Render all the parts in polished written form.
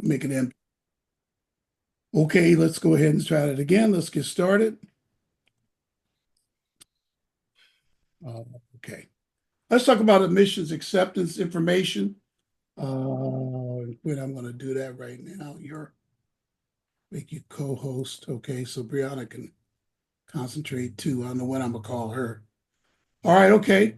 make it empty. Okay, let's go ahead and try that again. Let's get started. Okay, let's talk about admissions acceptance information. When I'm going to do that right now, make you co-host. Okay, so Brianna can concentrate too. I don't know when I'm going to call her. All right, okay.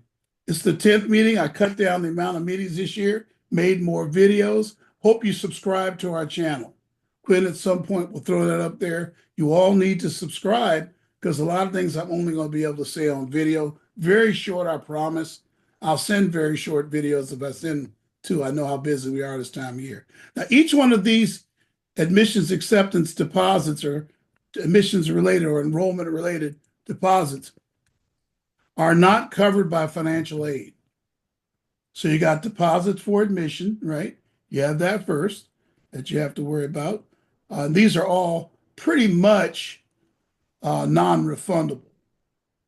It's the 10th meeting. I cut down the amount of meetings this year, made more videos. Hope you subscribe to our channel. Quinn, at some point, will throw that up there. You all need to subscribe because a lot of things I'm only going to be able to say on video. Very short, I promise. I'll send very short videos if I send two. I know how busy we are this time of year. Now, each one of these admissions acceptance deposits or admissions related or enrollment related deposits are not covered by financial aid. So you got deposits for admission, right? You have that first that you have to worry about. These are all pretty much non-refundable.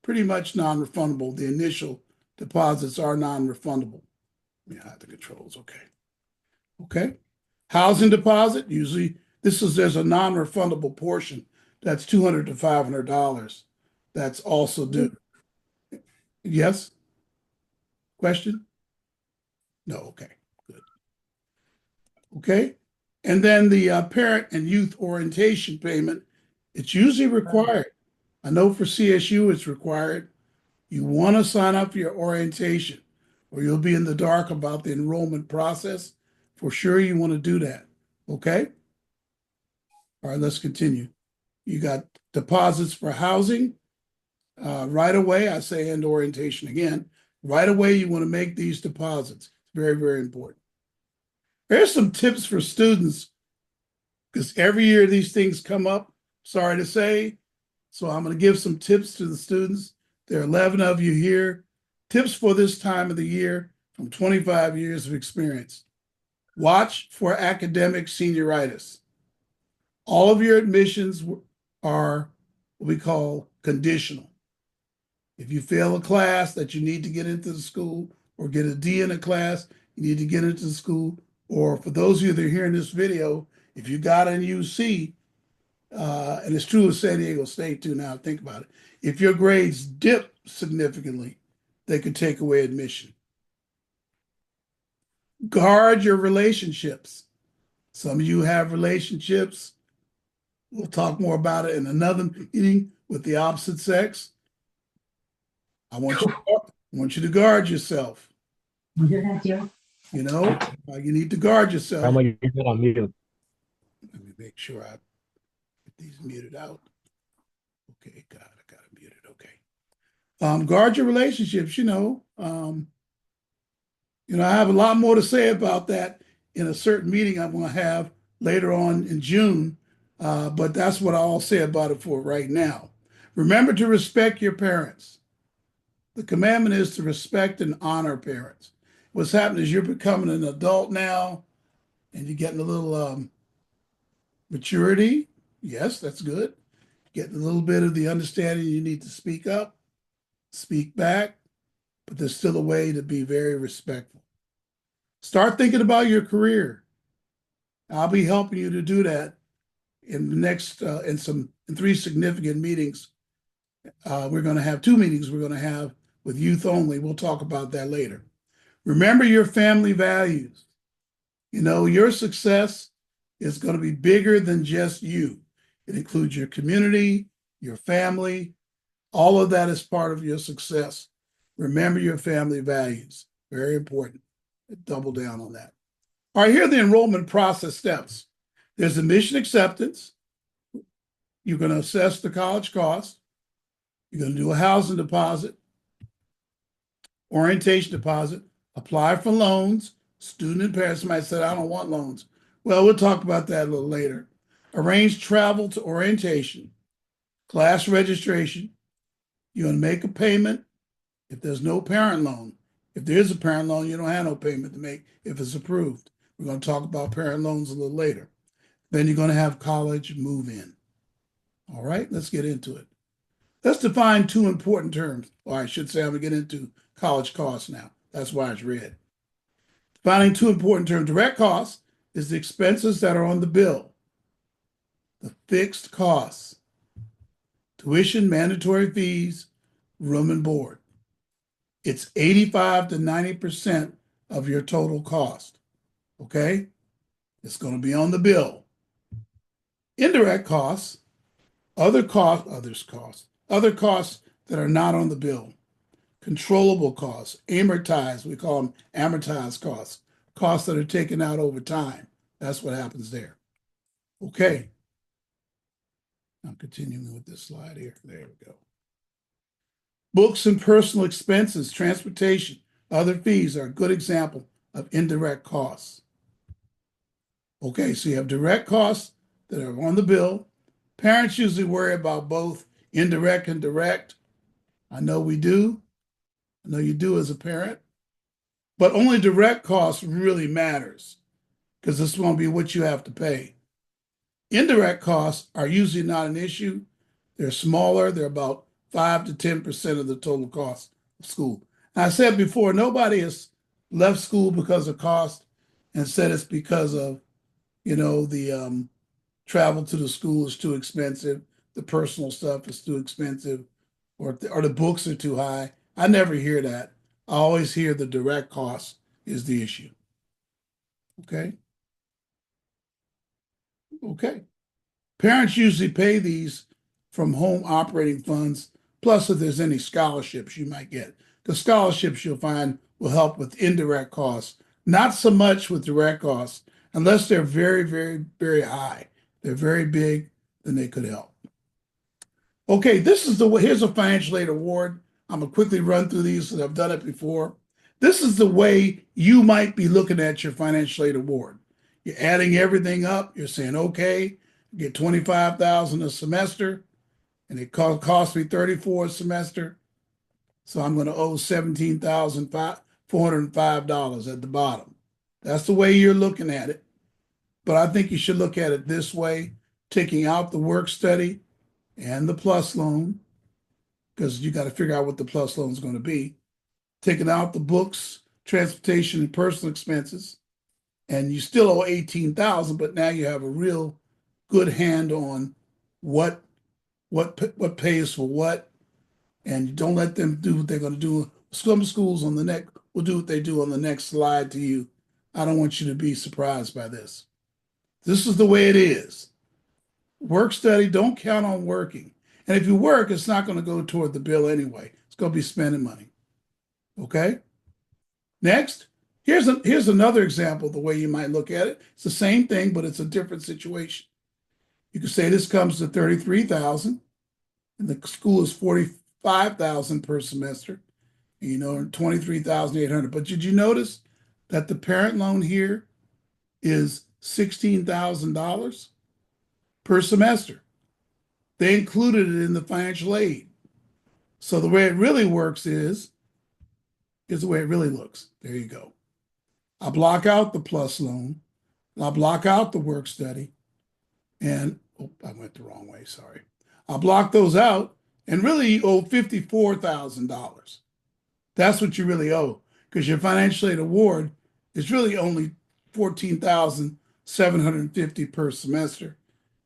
Pretty much non-refundable. The initial deposits are non-refundable. Let me hide the controls. Okay. Okay. Housing deposit, usually there's a non-refundable portion. That's $200 to $500. That's also due. Yes? Question? No, okay, good. Okay. And then the parent and youth orientation payment, it's usually required. I know for CSU it's required. You want to sign up for your orientation or you'll be in the dark about the enrollment process. For sure, you want to do that. Okay. All right, let's continue. You got deposits for housing. Right away, I say, and orientation again. Right away, you want to make these deposits. Very, very important. Here's some tips for students because every year these things come up, sorry to say. So I'm going to give some tips to the students. There are 11 of you here. Tips for this time of the year from 25 years of experience. Watch for academic senioritis. All of your admissions are what we call conditional. If you fail a class that you need to get into the school or get a D in a class, you need to get into the school. Or for those of you that are hearing this video, if you got an UC, and it's true of San Diego State too now, think about it. If your grades dip significantly, they could take away admission. Guard your relationships. Some of you have relationships. We'll talk more about it in another meeting with the opposite sex. I want you to guard yourself. You know, you need to guard yourself. How much you on mute? Let me make sure I get these muted out. Okay, God, I got it muted. Okay. Guard your relationships, I have a lot more to say about that in a certain meeting I'm going to have later on in June. But that's what I'll say about it for right now. Remember to respect your parents. The commandment is to respect and honor parents. What's happening is you're becoming an adult now and you're getting a little maturity. Yes, that's good. Getting a little bit of the understanding you need to speak up, speak back, but there's still a way to be very respectful. Start thinking about your career. I'll be helping you to do that in the next, in 3 significant meetings. We're going to have 2 meetings we're going to have with youth only. We'll talk about that later. Remember your family values. Your success is going to be bigger than just you. It includes your community, your family. All of that is part of your success. Remember your family values. Very important. Double down on that. All right, here are the enrollment process steps. There's admission acceptance. You're going to assess the college cost. You're going to do a housing deposit, orientation deposit, apply for loans. Student and parents might say, I don't want loans. Well, we'll talk about that a little later. Arrange travel to orientation, class registration. You're going to make a payment if there's no parent loan. If there is a parent loan, you don't have no payment to make if it's approved. We're going to talk about parent loans a little later. Then you're going to have college move in. All right, let's get into it. Let's define 2 important terms. Or I should say I'm going to get into college costs now. That's why it's red. Defining 2 important terms. Direct costs is the expenses that are on the bill, the fixed costs, tuition, mandatory fees, room and board. It's 85 to 90% of your total cost, okay? It's going to be on the bill. Indirect costs, other costs that are not on the bill. Controllable costs, amortized, we call them amortized costs, costs that are taken out over time. That's what happens there. Okay. I'm continuing with this slide here. There we go. Books and personal expenses, transportation, other fees are a good example of indirect costs. Okay, so you have direct costs that are on the bill. Parents usually worry about both indirect and direct. I know we do. I know you do as a parent. But only direct costs really matters because this won't be what you have to pay. Indirect costs are usually not an issue. They're smaller. They're about 5 to 10% of the total cost of school. And I said before, nobody has left school because of cost and said it's because of, the travel to the school is too expensive, the personal stuff is too expensive, or the books are too high. I never hear that. I always hear the direct cost is the issue. Okay. Okay. Parents usually pay these from home operating funds, plus if there's any scholarships you might get. The scholarships you'll find will help with indirect costs, not so much with direct costs, unless they're very, very, very high. They're very big, then they could help. Okay, here's a financial aid award. I'm gonna quickly run through these because I've done it before. This is the way you might be looking at your financial aid award. You're adding everything up. You're saying, okay, I get $25,000 a semester, and it cost me $34 a semester. So I'm going to owe $17,405 at the bottom. That's the way you're looking at it. But I think you should look at it this way, taking out the work study and the plus loan, because you got to figure out what the plus loan is going to be. Taking out the books, transportation, and personal expenses, and you still owe $18,000, but now you have a real good hand on what pays for what, and you don't let them do what they're going to do. Some schools will do what they do on the next slide to you. I don't want you to be surprised by this. This is the way it is. Work study, don't count on working. And if you work, it's not going to go toward the bill anyway. It's going to be spending money. Okay? Next, here's another example of the way you might look at it. It's the same thing, but it's a different situation. You could say this comes to $33,000, and the school is $45,000 per semester, and 23,800. But did you notice that the parent loan here is $16,000 per semester? They included it in the financial aid. So the way it really works is the way it really looks. There you go. I block out the plus loan. I'll block out the work study. And, I went the wrong way, sorry. I'll block those out, and really you owe $54,000. That's what you really owe, because your financial aid award is really only $14,750 per semester,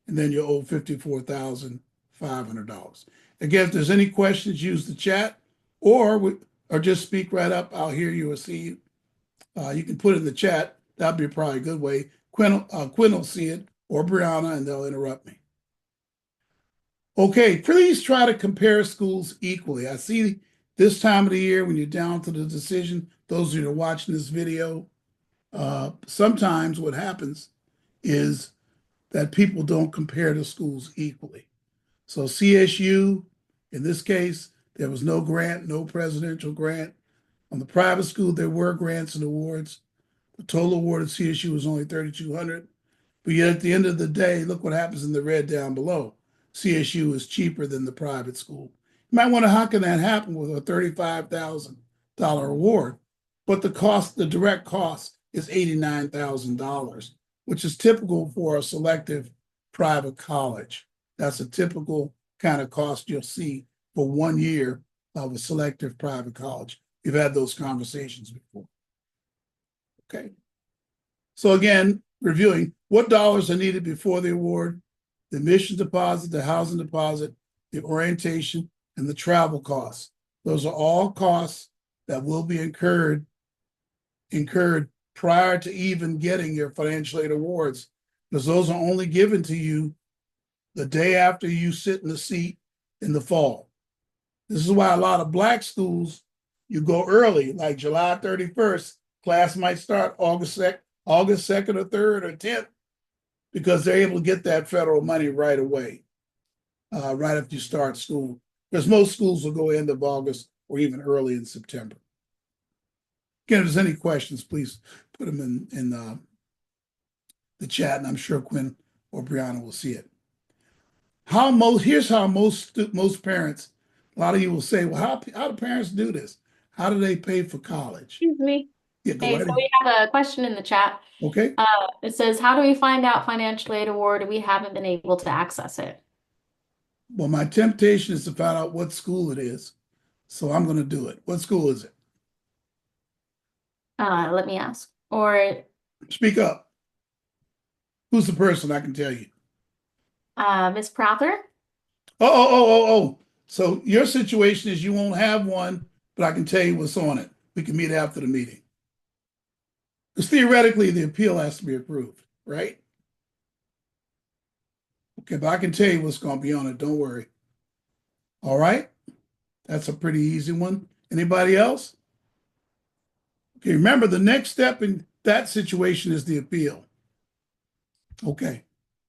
and then you owe $54,500. Again, if there's any questions, use the chat, or just speak right up. I'll hear you or see you. You can put it in the chat. That'd be probably a good way. Quinn will see it, or Brianna, and they'll interrupt me. Okay, please try to compare schools equally. I see this time of the year when you're down to the decision, those of you that are watching this video, sometimes what happens is that people don't compare the schools equally. So CSU, in this case, there was no grant, no presidential grant. On the private school, there were grants and awards. The total award at CSU was only $3,200. But yet at the end of the day, look what happens in the red down below. CSU is cheaper than the private school. You might wonder, how can that happen with a $35,000 award? But the direct cost is $89,000, which is typical for a selective private college. That's a typical kind of cost you'll see for 1 year of a selective private college. We've had those conversations before. Okay. So again, reviewing what dollars are needed before the award, the admission deposit, the housing deposit, the orientation, and the travel costs. Those are all costs that will be incurred prior to even getting your financial aid awards, because those are only given to you the day after you sit in the seat in the fall. This is why a lot of Black schools, you go early, like July 31st, class might start August 2nd or 3rd or 10th, because they're able to get that federal money right away, right after you start school. Because most schools will go end of August or even early in September. Again, if there's any questions, please put them in the chat, and I'm sure Quinn or Brianna will see it. Here's how most parents, a lot of you will say, well, how do parents do this? How do they pay for college? Excuse me. Yeah, go Hey, right so ahead. we have a question in the chat. Okay. It says, how do we find out financial aid award? We haven't been able to access it. Well, my temptation is to find out what school it is. So I'm going to do it. What school is it? Let me ask. Or Speak up. Who's the person? I can tell you. Miss Prather? Oh. So your situation is you won't have one, but I can tell you what's on it. We can meet after the meeting. Because theoretically, the appeal has to be approved, right? Okay, but I can tell you what's going to be on it. Don't worry. All right. That's a pretty easy one. Anybody else? Okay, remember the next step in that situation is the appeal. Okay.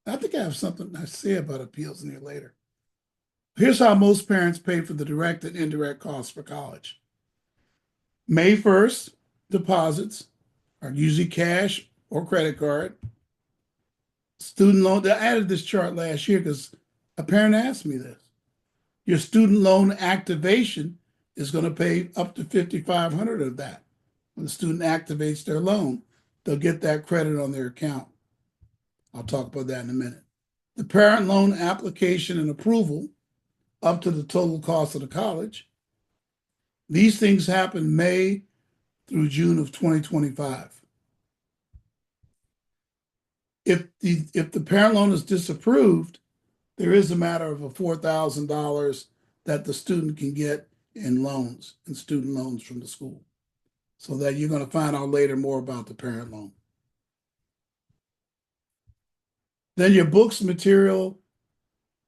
I think I have something I say about appeals in here later. Here's how most parents pay for the direct and indirect costs for college. May 1st, deposits are usually cash or credit card. Student loan, I added this chart last year because a parent asked me this. Your student loan activation is going to pay up to $5,500 of that. When the student activates their loan, they'll get that credit on their account. I'll talk about that in a minute. The parent loan application and approval up to the total cost of the college. These things happen May through June of 2025. If the parent loan is disapproved, there is a matter of a $4,000 that the student can get in loans, in student loans from the school. So that you're going to find out later more about the parent loan. Then your books, material,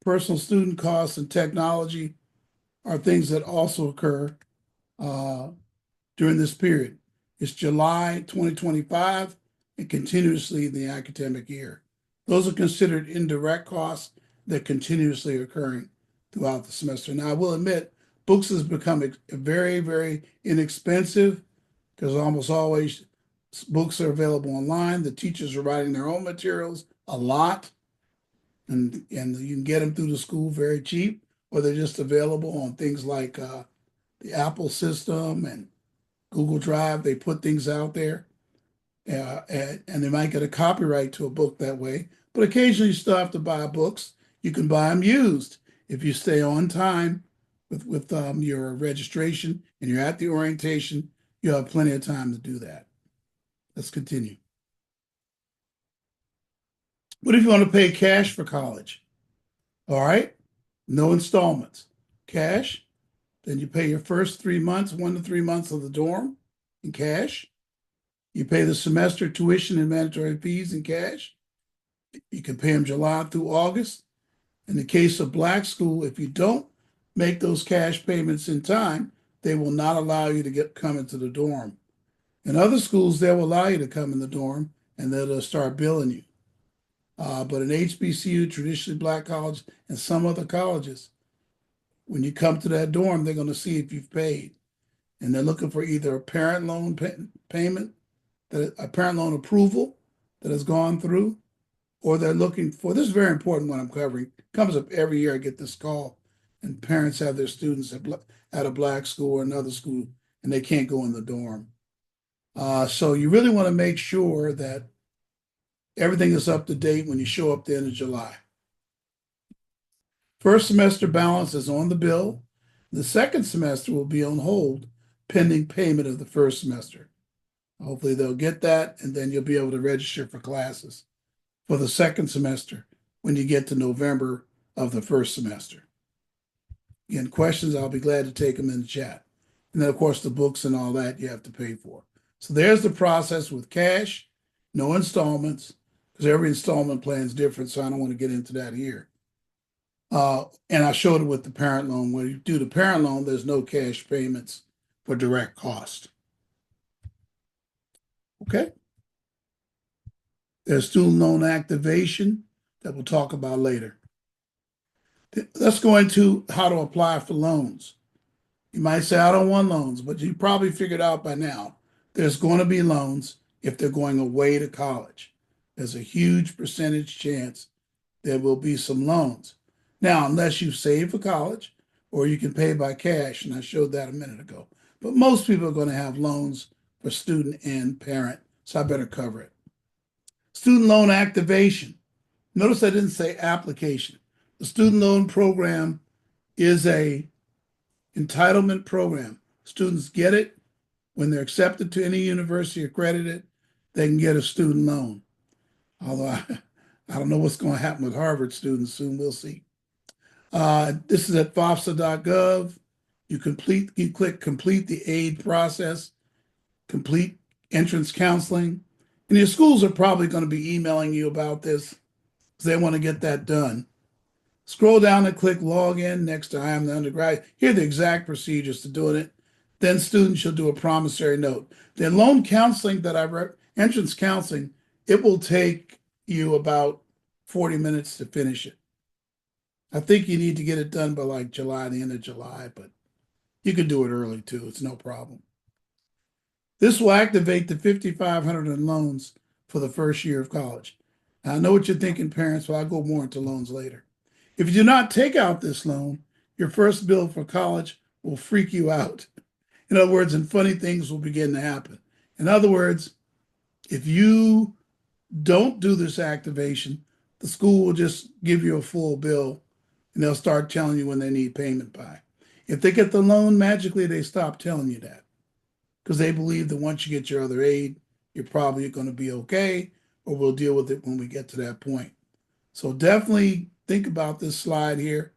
personal student costs, and technology are things that also occur during this period. It's July 2025 and continuously in the academic year. Those are considered indirect costs that continuously occurring throughout the semester. Now, I will admit, books has become very, very inexpensive because almost always books are available online. The teachers are writing their own materials a lot, and you can get them through the school very cheap, or they're just available on things like the Apple system and Google Drive. They put things out there, and they might get a copyright to a book that way. But occasionally, you still have to buy books. You can buy them used if you stay on time with your registration and you're at the orientation. You'll have plenty of time to do that. Let's continue. What if you want to pay cash for college? All right, no installments, cash. Then you pay your first 3 months, 1 to 3 months of the dorm in cash. You pay the semester tuition and mandatory fees in cash. You can pay them July through August. In the case of Black school, if you don't make those cash payments in time, they will not allow you to come into the dorm. In other schools, they will allow you to come in the dorm and they'll start billing you. But in HBCU, traditionally Black college, and some other colleges, when you come to that dorm, they're going to see if you've paid. And they're looking for either a parent loan payment, a parent loan approval that has gone through, or they're looking for, this is very important when I'm covering, it comes up every year. I get this call, and parents have their students at a Black school or another school, and they can't go in the dorm. So you really want to make sure that everything is up to date when you show up at the end of July. First semester balance is on the bill. The second semester will be on hold pending payment of the first semester. Hopefully they'll get that, and then you'll be able to register for classes for the second semester when you get to November of the first semester. Again, questions, I'll be glad to take them in the chat. And then, of course, the books and all that you have to pay for. So there's the process with cash, no installments, because every installment plan is different, so I don't want to get into that here. And I showed it with the parent loan. When you do the parent loan, there's no cash payments for direct cost. Okay. There's student loan activation that we'll talk about later. Let's go into how to apply for loans. You might say, I don't want loans, but you probably figured out by now there's going to be loans if they're going away to college. There's a huge percentage chance there will be some loans. Now, unless you save for college or you can pay by cash, and I showed that a minute ago. But most people are going to have loans for student and parent, so I better cover it. Student loan activation. Notice I didn't say application. The student loan program is a entitlement program. Students get it when they're accepted to any university accredited, they can get a student loan. Although I don't know what's going to happen with Harvard students soon, we'll see. This is at FOSTA.gov. You click complete the aid process, complete entrance counseling. And your schools are probably going to be emailing you about this because they want to get that done. Scroll down and click login next to I am the undergrad. Here are the exact procedures to doing it. Then students should do a promissory note. The loan counseling that entrance counseling, it will take you about 40 minutes to finish it. I think you need to get it done by like July, the end of July, but you can do it early too. It's no problem. This will activate the $5,500 in loans for the first year of college. Now, I know what you're thinking, parents, but I'll go more into loans later. If you do not take out this loan, your first bill for college will freak you out. In other words, and funny things will begin to happen. In other words, if you don't do this activation, the school will just give you a full bill and they'll start telling you when they need payment by. If they get the loan, magically they stop telling you that because they believe that once you get your other aid, you're probably going to be okay, or we'll deal with it when we get to that point. So definitely think about this slide here.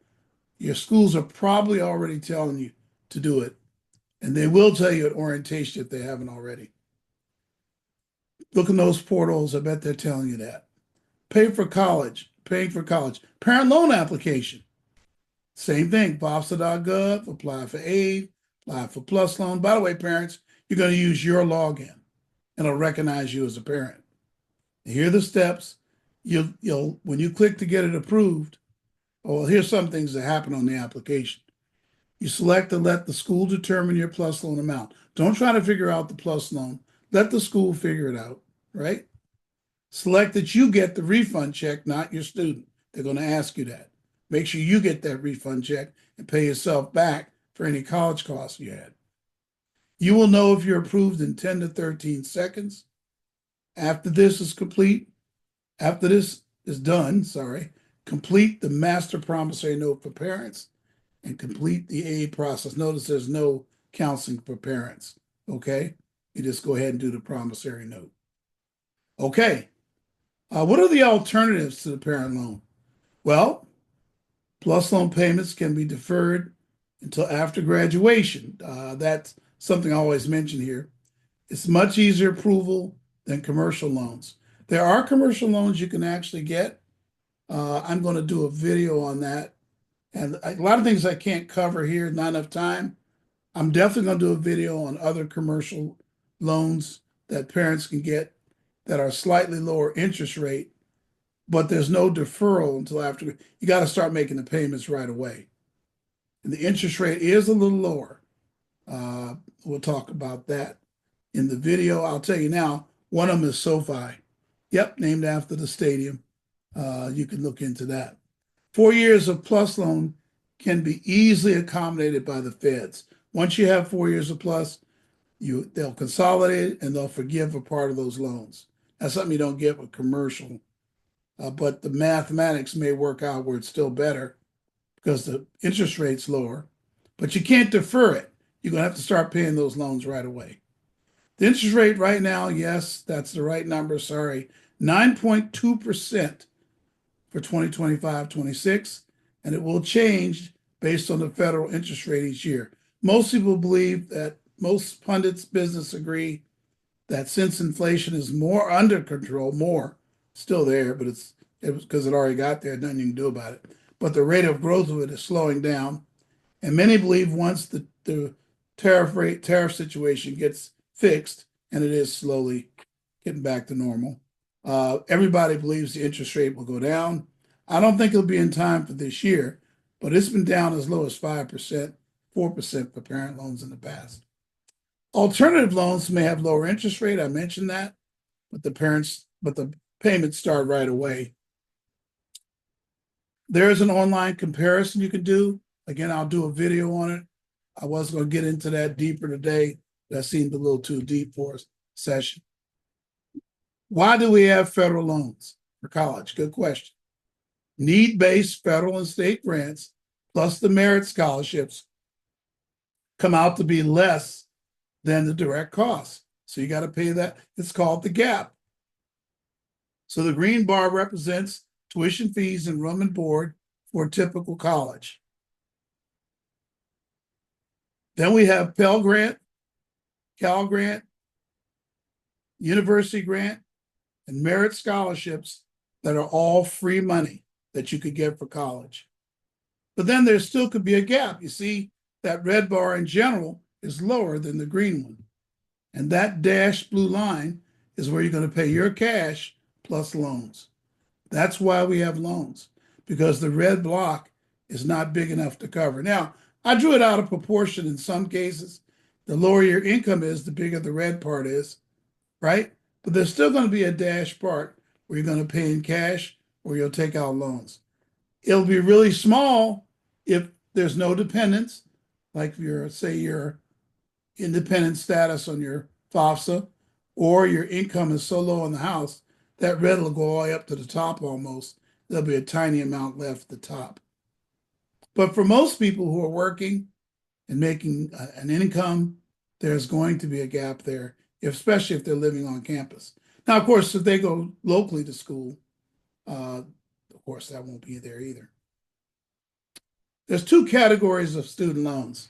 Your schools are probably already telling you to do it, and they will tell you at orientation if they haven't already. Look in those portals. I bet they're telling you that. Paying for college. Parent loan application. Same thing. FOSTA.gov. Apply for aid. Apply for plus loan. By the way, parents, you're going to use your login, and it'll recognize you as a parent. And here are the steps. You'll when you click to get it approved. Well, here's some things that happen on the application. You select to let the school determine your plus loan amount. Don't try to figure out the plus loan. Let the school figure it out, right? Select that you get the refund check, not your student. They're going to ask you that. Make sure you get that refund check and pay yourself back for any college costs you had. You will know if you're approved in 10 to 13 seconds. After this is done, complete the master promissory note for parents and complete the aid process. Notice there's no counseling for parents, okay? You just go ahead and do the promissory note. Okay, what are the alternatives to the parent loan? Well, plus loan payments can be deferred until after graduation. That's something I always mention here. It's much easier approval than commercial loans. There are commercial loans you can actually get. I'm going to do a video on that. And a lot of things I can't cover here, not enough time. I'm definitely going to do a video on other commercial loans that parents can get that are slightly lower interest rate, but there's no deferral until after. You got to start making the payments right away. And the interest rate is a little lower. We'll talk about that in the video. I'll tell you now, one of them is SoFi. Yep, named after the stadium. You can look into that. 4 years of plus loan can be easily accommodated by the feds. Once you have 4 years of plus, they'll consolidate it and they'll forgive a part of those loans. That's something you don't get with commercial, but the mathematics may work out where it's still better because the interest rate's lower, but you can't defer it. You're going to have to start paying those loans right away. The interest rate right now, yes, that's the right number, sorry, 9.2% for 2025-26, and it will change based on the federal interest rate each year. Most people believe that most pundits, business agree that since inflation is more under control, more still there, but it was because it already got there, nothing you can do about it. But the rate of growth of it is slowing down. And many believe once the tariff situation gets fixed, and it is slowly getting back to normal, everybody believes the interest rate will go down. I don't think it'll be in time for this year, but it's been down as low as 5%, 4% for parent loans in the past. Alternative loans may have lower interest rate. I mentioned that, but the payments start right away. There's an online comparison you can do. Again, I'll do a video on it. I was going to get into that deeper today. That seemed a little too deep for a session. Why do we have federal loans for college? Good question. Need-based federal and state grants plus the merit scholarships come out to be less than the direct cost. So you got to pay that. It's called the gap. So the green bar represents tuition fees and room and board for a typical college. Then we have Pell Grant, Cal Grant, University Grant, and merit scholarships that are all free money that you could get for college. But then there still could be a gap. You see, that red bar in general is lower than the green one. And that dashed blue line is where you're going to pay your cash plus loans. That's why we have loans, because the red block is not big enough to cover. Now, I drew it out of proportion in some cases. The lower your income is, the bigger the red part is, right? But there's still going to be a dash part where you're going to pay in cash or you'll take out loans. It'll be really small if there's no dependents, like say your independent status on your FAFSA, or your income is so low in the house, that red will go all the way up to the top almost. There'll be a tiny amount left at the top. But for most people who are working and making an income, there's going to be a gap there, especially if they're living on campus. Now, of course, if they go locally to school, of course, that won't be there either. There's two categories of student loans.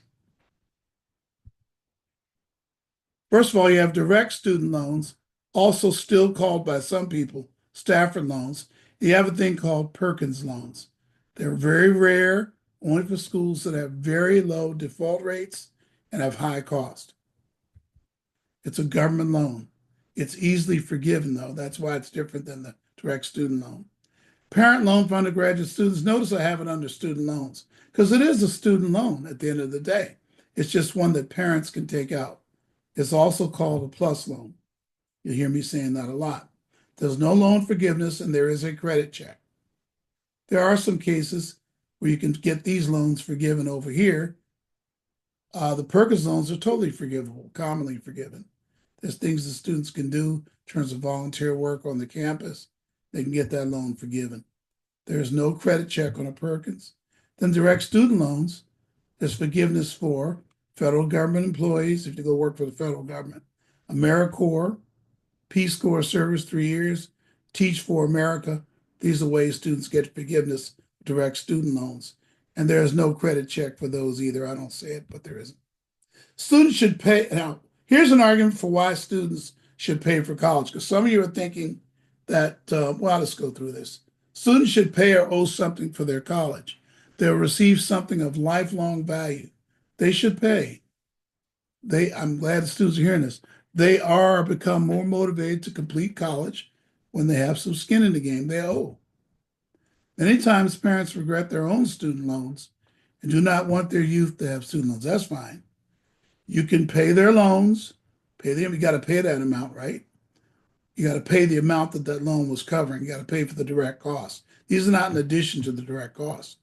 First of all, you have direct student loans, also still called by some people Stafford loans. You have a thing called Perkins loans. They're very rare, only for schools that have very low default rates and have high cost. It's a government loan. It's easily forgiven, though. That's why it's different than the direct student loan. Parent loan for undergraduate students, notice I have it under student loans, because it is a student loan at the end of the day. It's just one that parents can take out. It's also called a plus loan. You'll hear me saying that a lot. There's no loan forgiveness, and there is a credit check. There are some cases where you can get these loans forgiven over here. The Perkins loans are totally forgivable, commonly forgiven. There's things the students can do in terms of volunteer work on the campus. They can get that loan forgiven. There's no credit check on a Perkins. Then direct student loans, there's forgiveness for federal government employees if you go work for the federal government, AmeriCorps, Peace Corps service 3 years, Teach for America. These are ways students get forgiveness, direct student loans. And there is no credit check for those either. I don't say it, but there isn't. Students should pay. Now, here's an argument for why students should pay for college, because some of you are thinking that, well, let's go through this. Students should pay or owe something for their college. They'll receive something of lifelong value. They should pay. I'm glad the students are hearing this. They are become more motivated to complete college when they have some skin in the game. They owe. Many times parents regret their own student loans and do not want their youth to have student loans. That's fine. You can pay their loans, pay them. You got to pay that amount, right? You got to pay the amount that loan was covering. You got to pay for the direct cost. These are not in addition to the direct cost.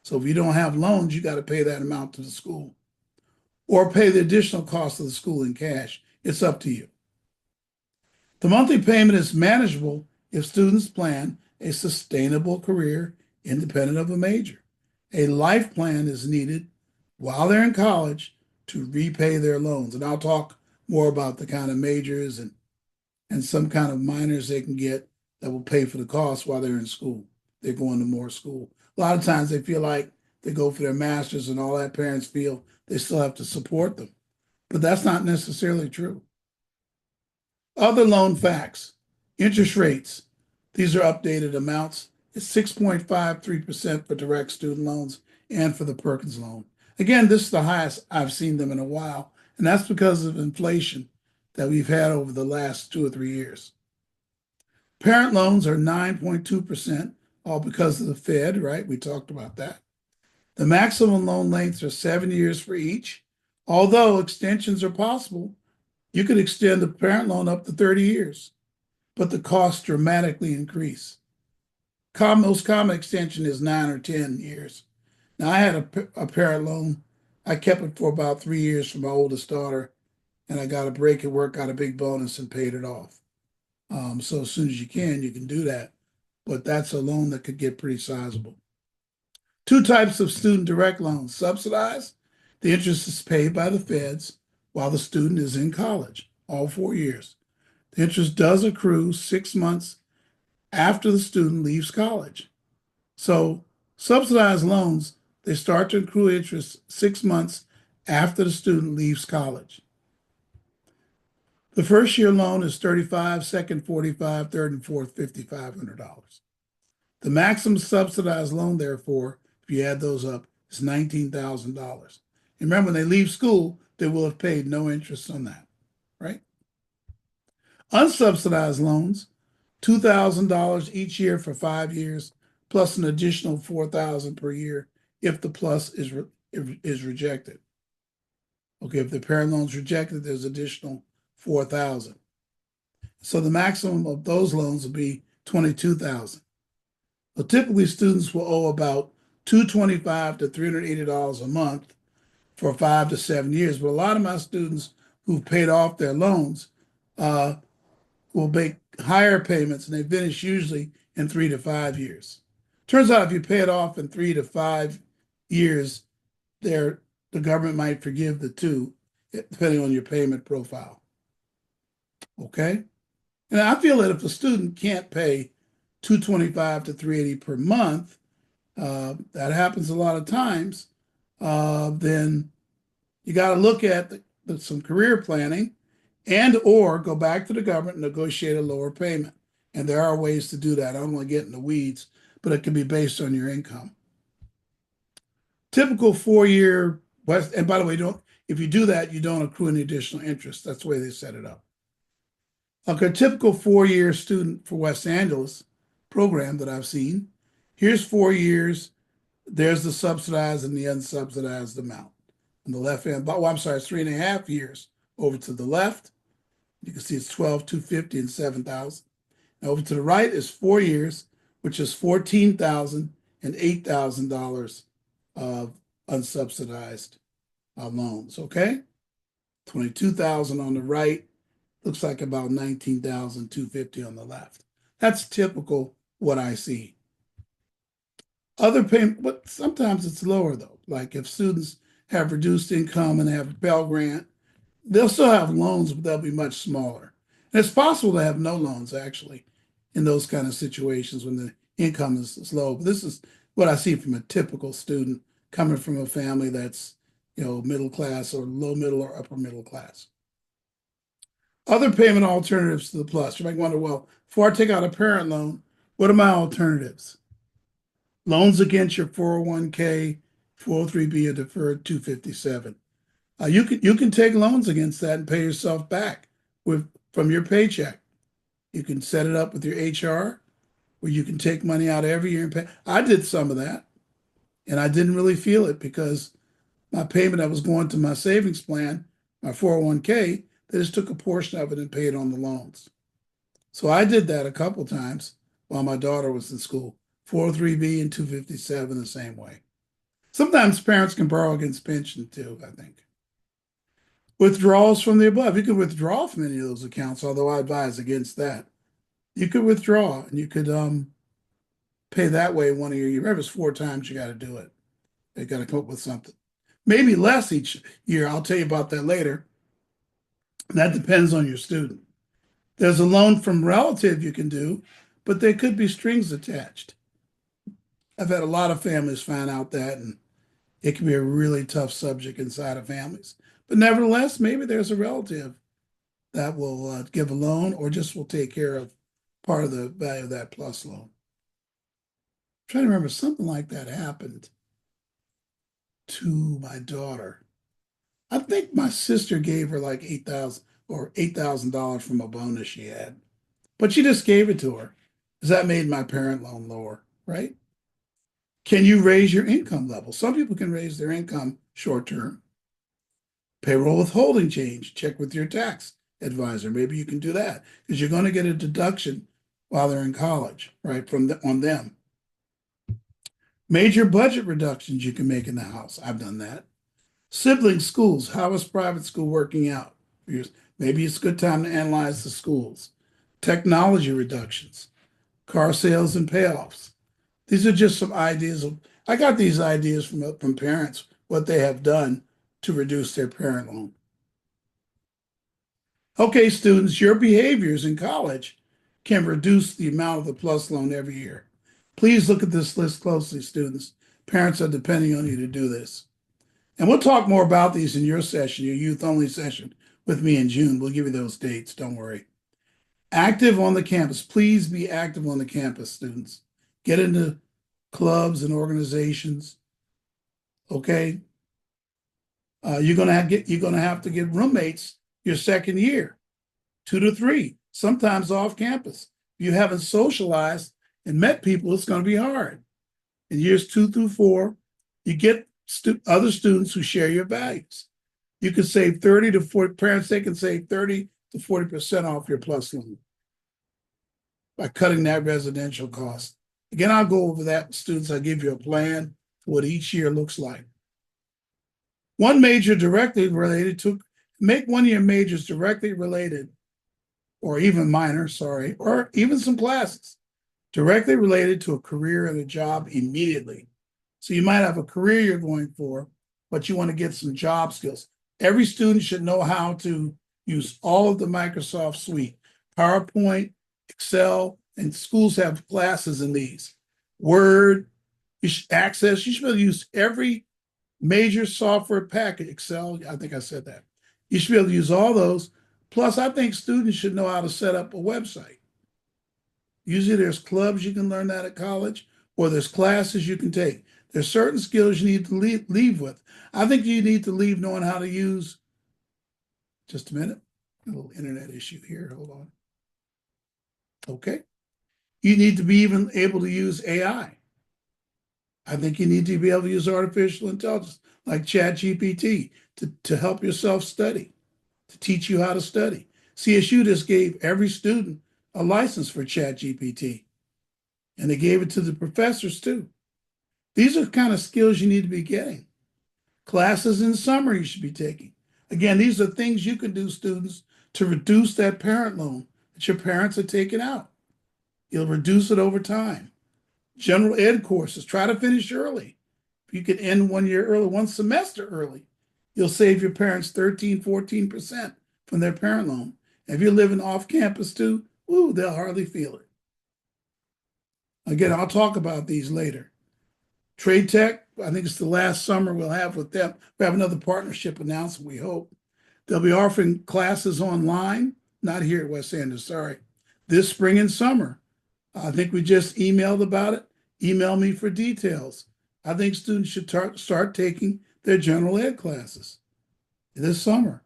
So if you don't have loans, you got to pay that amount to the school or pay the additional cost of the school in cash. It's up to you. The monthly payment is manageable if students plan a sustainable career independent of a major. A life plan is needed while they're in college to repay their loans. And I'll talk more about the kind of majors and some kind of minors they can get that will pay for the cost while they're in school. They're going to more school. A lot of times they feel like they go for their masters and all that, parents feel they still have to support them. But that's not necessarily true. Other loan facts, interest rates. These are updated amounts. It's 6.53% for direct student loans and for the Perkins loan. Again, this is the highest I've seen them in a while, and that's because of inflation that we've had over the last 2 or 3 years. Parent loans are 9.2%, all because of the Fed, right? We talked about that. The maximum loan lengths are 7 years for each, although extensions are possible. You could extend the parent loan up to 30 years, but the costs dramatically increase. Most common extension is 9 or 10 years. Now, I had a parent loan. I kept it for about 3 years for my oldest daughter, and I got a break at work, got a big bonus, and paid it off. So as soon as you can do that. But that's a loan that could get pretty sizable. 2 types of student direct loans. Subsidized, the interest is paid by the feds while the student is in college, all 4 years. The interest does accrue 6 months after the student leaves college. So subsidized loans, they start to accrue interest 6 months after the student leaves college. The first year loan is $35, second $45, third and fourth $5,500. The maximum subsidized loan, therefore, if you add those up, is $19,000. And remember, when they leave school, they will have paid no interest on that, right? Unsubsidized loans, $2,000 each year for 5 years, plus an additional $4,000 per year if the plus is rejected. Okay, if the parent loan is rejected, there's additional $4,000. So the maximum of those loans will be $22,000. Well, typically students will owe about $225 to $380 a month for 5 to 7 years. But a lot of my students who've paid off their loans will make higher payments, and they finish usually in 3 to 5 years. Turns out if you pay it off in 3 to 5 years, the government might forgive the 2, depending on your payment profile. Okay? And I feel that if a student can't pay $225 to $380 per month, that happens a lot of times, then you got to look at some career planning and or go back to the government and negotiate a lower payment. And there are ways to do that. I don't want to get in the weeds, but it can be based on your income. Typical 4-year, and by the way, if you do that, you don't accrue any additional interest. That's the way they set it up. Okay, a typical 4-year student for West Angeles program that I've seen. Here's 4 years. There's the subsidized and the unsubsidized amount. On the left hand, I'm sorry, it's 3.5 years over to the left. You can see it's $12,250 and $7,000. Now over to the right is 4 years, which is $14,000 and $8,000 of unsubsidized loans. Okay, $22,000 on the right. Looks like about $19,250 on the left. That's typical what I see. Other payment, but sometimes it's lower though. Like if students have reduced income and have a Pell Grant, they'll still have loans, but they'll be much smaller. And it's possible to have no loans actually in those kind of situations when the income is low. But this is what I see from a typical student coming from a family that's, middle class or low middle or upper middle class. Other payment alternatives to the plus. You might wonder, well, before I take out a parent loan, what are my alternatives? Loans against your 401k, 403b, or deferred 257. You can take loans against that and pay yourself back from your paycheck. You can set it up with your HR, where you can take money out every year and pay. I did some of that, and I didn't really feel it because my payment that was going to my savings plan, my 401k, they just took a portion of it and paid on the loans. So I did that a couple times while my daughter was in school. 403b and 257 the same way. Sometimes parents can borrow against pension too, I think. Withdrawals from the above. You could withdraw from any of those accounts, although I advise against that. You could withdraw and you could pay that way one year. You remember it's 4 times you got to do it. You got to come up with something. Maybe less each year. I'll tell you about that later. That depends on your student. There's a loan from relative you can do, but there could be strings attached. I've had a lot of families find out that, and it can be a really tough subject inside of families. But nevertheless, maybe there's a relative that will give a loan or just will take care of part of the value of that plus loan. I'm trying to remember something like that happened to my daughter. I think my sister gave her like $8,000 from a bonus she had, but she just gave it to her because that made my parent loan lower, right? Can you raise your income level? Some people can raise their income short term. Payroll withholding change, check with your tax advisor. Maybe you can do that because you're going to get a deduction while they're in college, right, on them. Major budget reductions you can make in the house. I've done that. Sibling schools, how is private school working out? Maybe it's a good time to analyze the schools. Technology reductions, car sales and payoffs. These are just some ideas. I got these ideas from parents, what they have done to reduce their parent loan. Okay, students, your behaviors in college can reduce the amount of the plus loan every year. Please look at this list closely, students. Parents are depending on you to do this. And we'll talk more about these in your session, your youth-only session with me in June. We'll give you those dates, don't worry. Active on the campus. Please be active on the campus, students. Get into clubs and organizations, okay? You're gonna have to get roommates your second year, 2 to 3, sometimes off campus. If you haven't socialized and met people, it's gonna be hard. In years 2 through 4, you get other students who share your values. You can save 30 to 40, parents, they can save 30 to 40% off your plus loan by cutting that residential cost. Again, I'll go over that with students. I'll give you a plan for what each year looks like. One major directly related to, make one of your majors directly related, or even minor, sorry, or even some classes directly related to a career and a job immediately. So you might have a career you're going for, but you want to get some job skills. Every student should know how to use all of the Microsoft suite, PowerPoint, Excel, and schools have classes in these. Word, you should be able to use every major software package. Excel, I think I said that. You should be able to use all those. Plus, I think students should know how to set up a website. Usually there's clubs you can learn that at college, or there's classes you can take. There's certain skills you need to leave with. I think you need to leave knowing how to use, just a minute, a little internet issue here, hold on. Okay. You need to be even able to use AI. I think you need to be able to use artificial intelligence like ChatGPT to help yourself study, to teach you how to study. CSU just gave every student a license for ChatGPT, and they gave it to the professors too. These are the kind of skills you need to be getting. Classes in summer you should be taking. Again, these are things you can do, students, to reduce that parent loan that your parents are taking out. You'll reduce it over time. General ed courses, try to finish early. If you can end 1 year early, 1 semester early, you'll save your parents 13, 14% from their parent loan. And if you're living off campus too, ooh, they'll hardly feel it. Again, I'll talk about these later. Trade Tech, I think it's the last summer we'll have with them. We have another partnership announcement, we hope. They'll be offering classes online, not here at West Sanders, sorry, this spring and summer. I think we just emailed about it. Email me for details. I think students should start taking their general ed classes this summer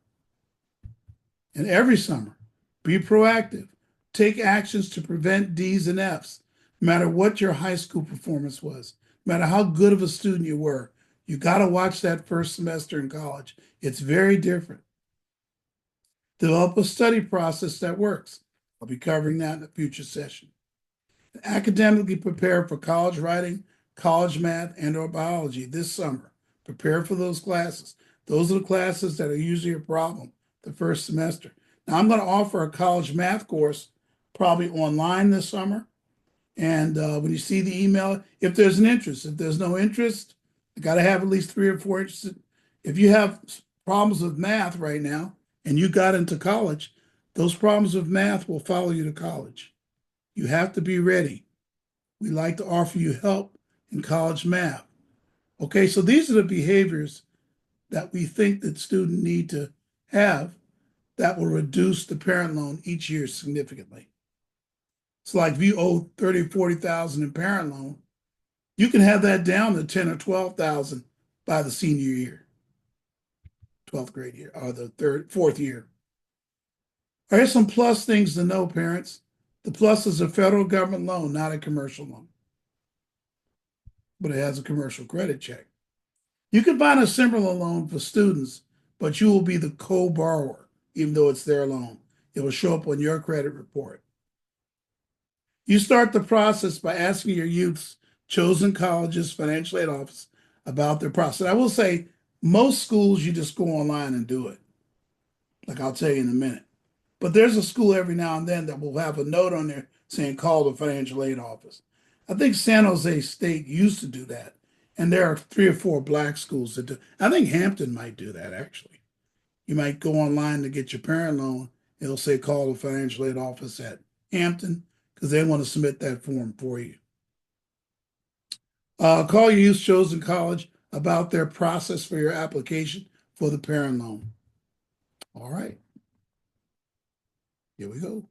and every summer. Be proactive. Take actions to prevent D's and F's. No matter what your high school performance was, no matter how good of a student you were, you got to watch that first semester in college. It's very different. Develop a study process that works. I'll be covering that in a future session. Academically prepare for college writing, college math, and/or biology this summer. Prepare for those classes. Those are the classes that are usually a problem the first semester. Now, I'm going to offer a college math course probably online this summer. And when you see the email, if there's an interest, if there's no interest, I got to have at least 3 or 4 interested. If you have problems with math right now and you got into college, those problems with math will follow you to college. You have to be ready. We like to offer you help in college math. Okay, so these are the behaviors that we think that students need to have that will reduce the parent loan each year significantly. It's like if you owe 30, 40,000 in parent loan, you can have that down to 10 or 12,000 by the senior year, 12th grade year, or the fourth year. All right, here's some plus things to know, parents. The plus is a federal government loan, not a commercial loan, but it has a commercial credit check. You can find a similar loan for students, but you will be the co-borrower, even though it's their loan. It will show up on your credit report. You start the process by asking your youth's chosen college's financial aid office about their process. I will say, most schools, you just go online and do it, like I'll tell you in a minute. But there's a school every now and then that will have a note on there saying, call the financial aid office. I think San Jose State used to do that. And there are 3 or 4 black schools that do. I think Hampton might do that, actually. You might go online to get your parent loan. It'll say, call the financial aid office at Hampton, because they want to submit that form for you. Call your youth's chosen college about their process for your application for the parent loan. All right. Here we go.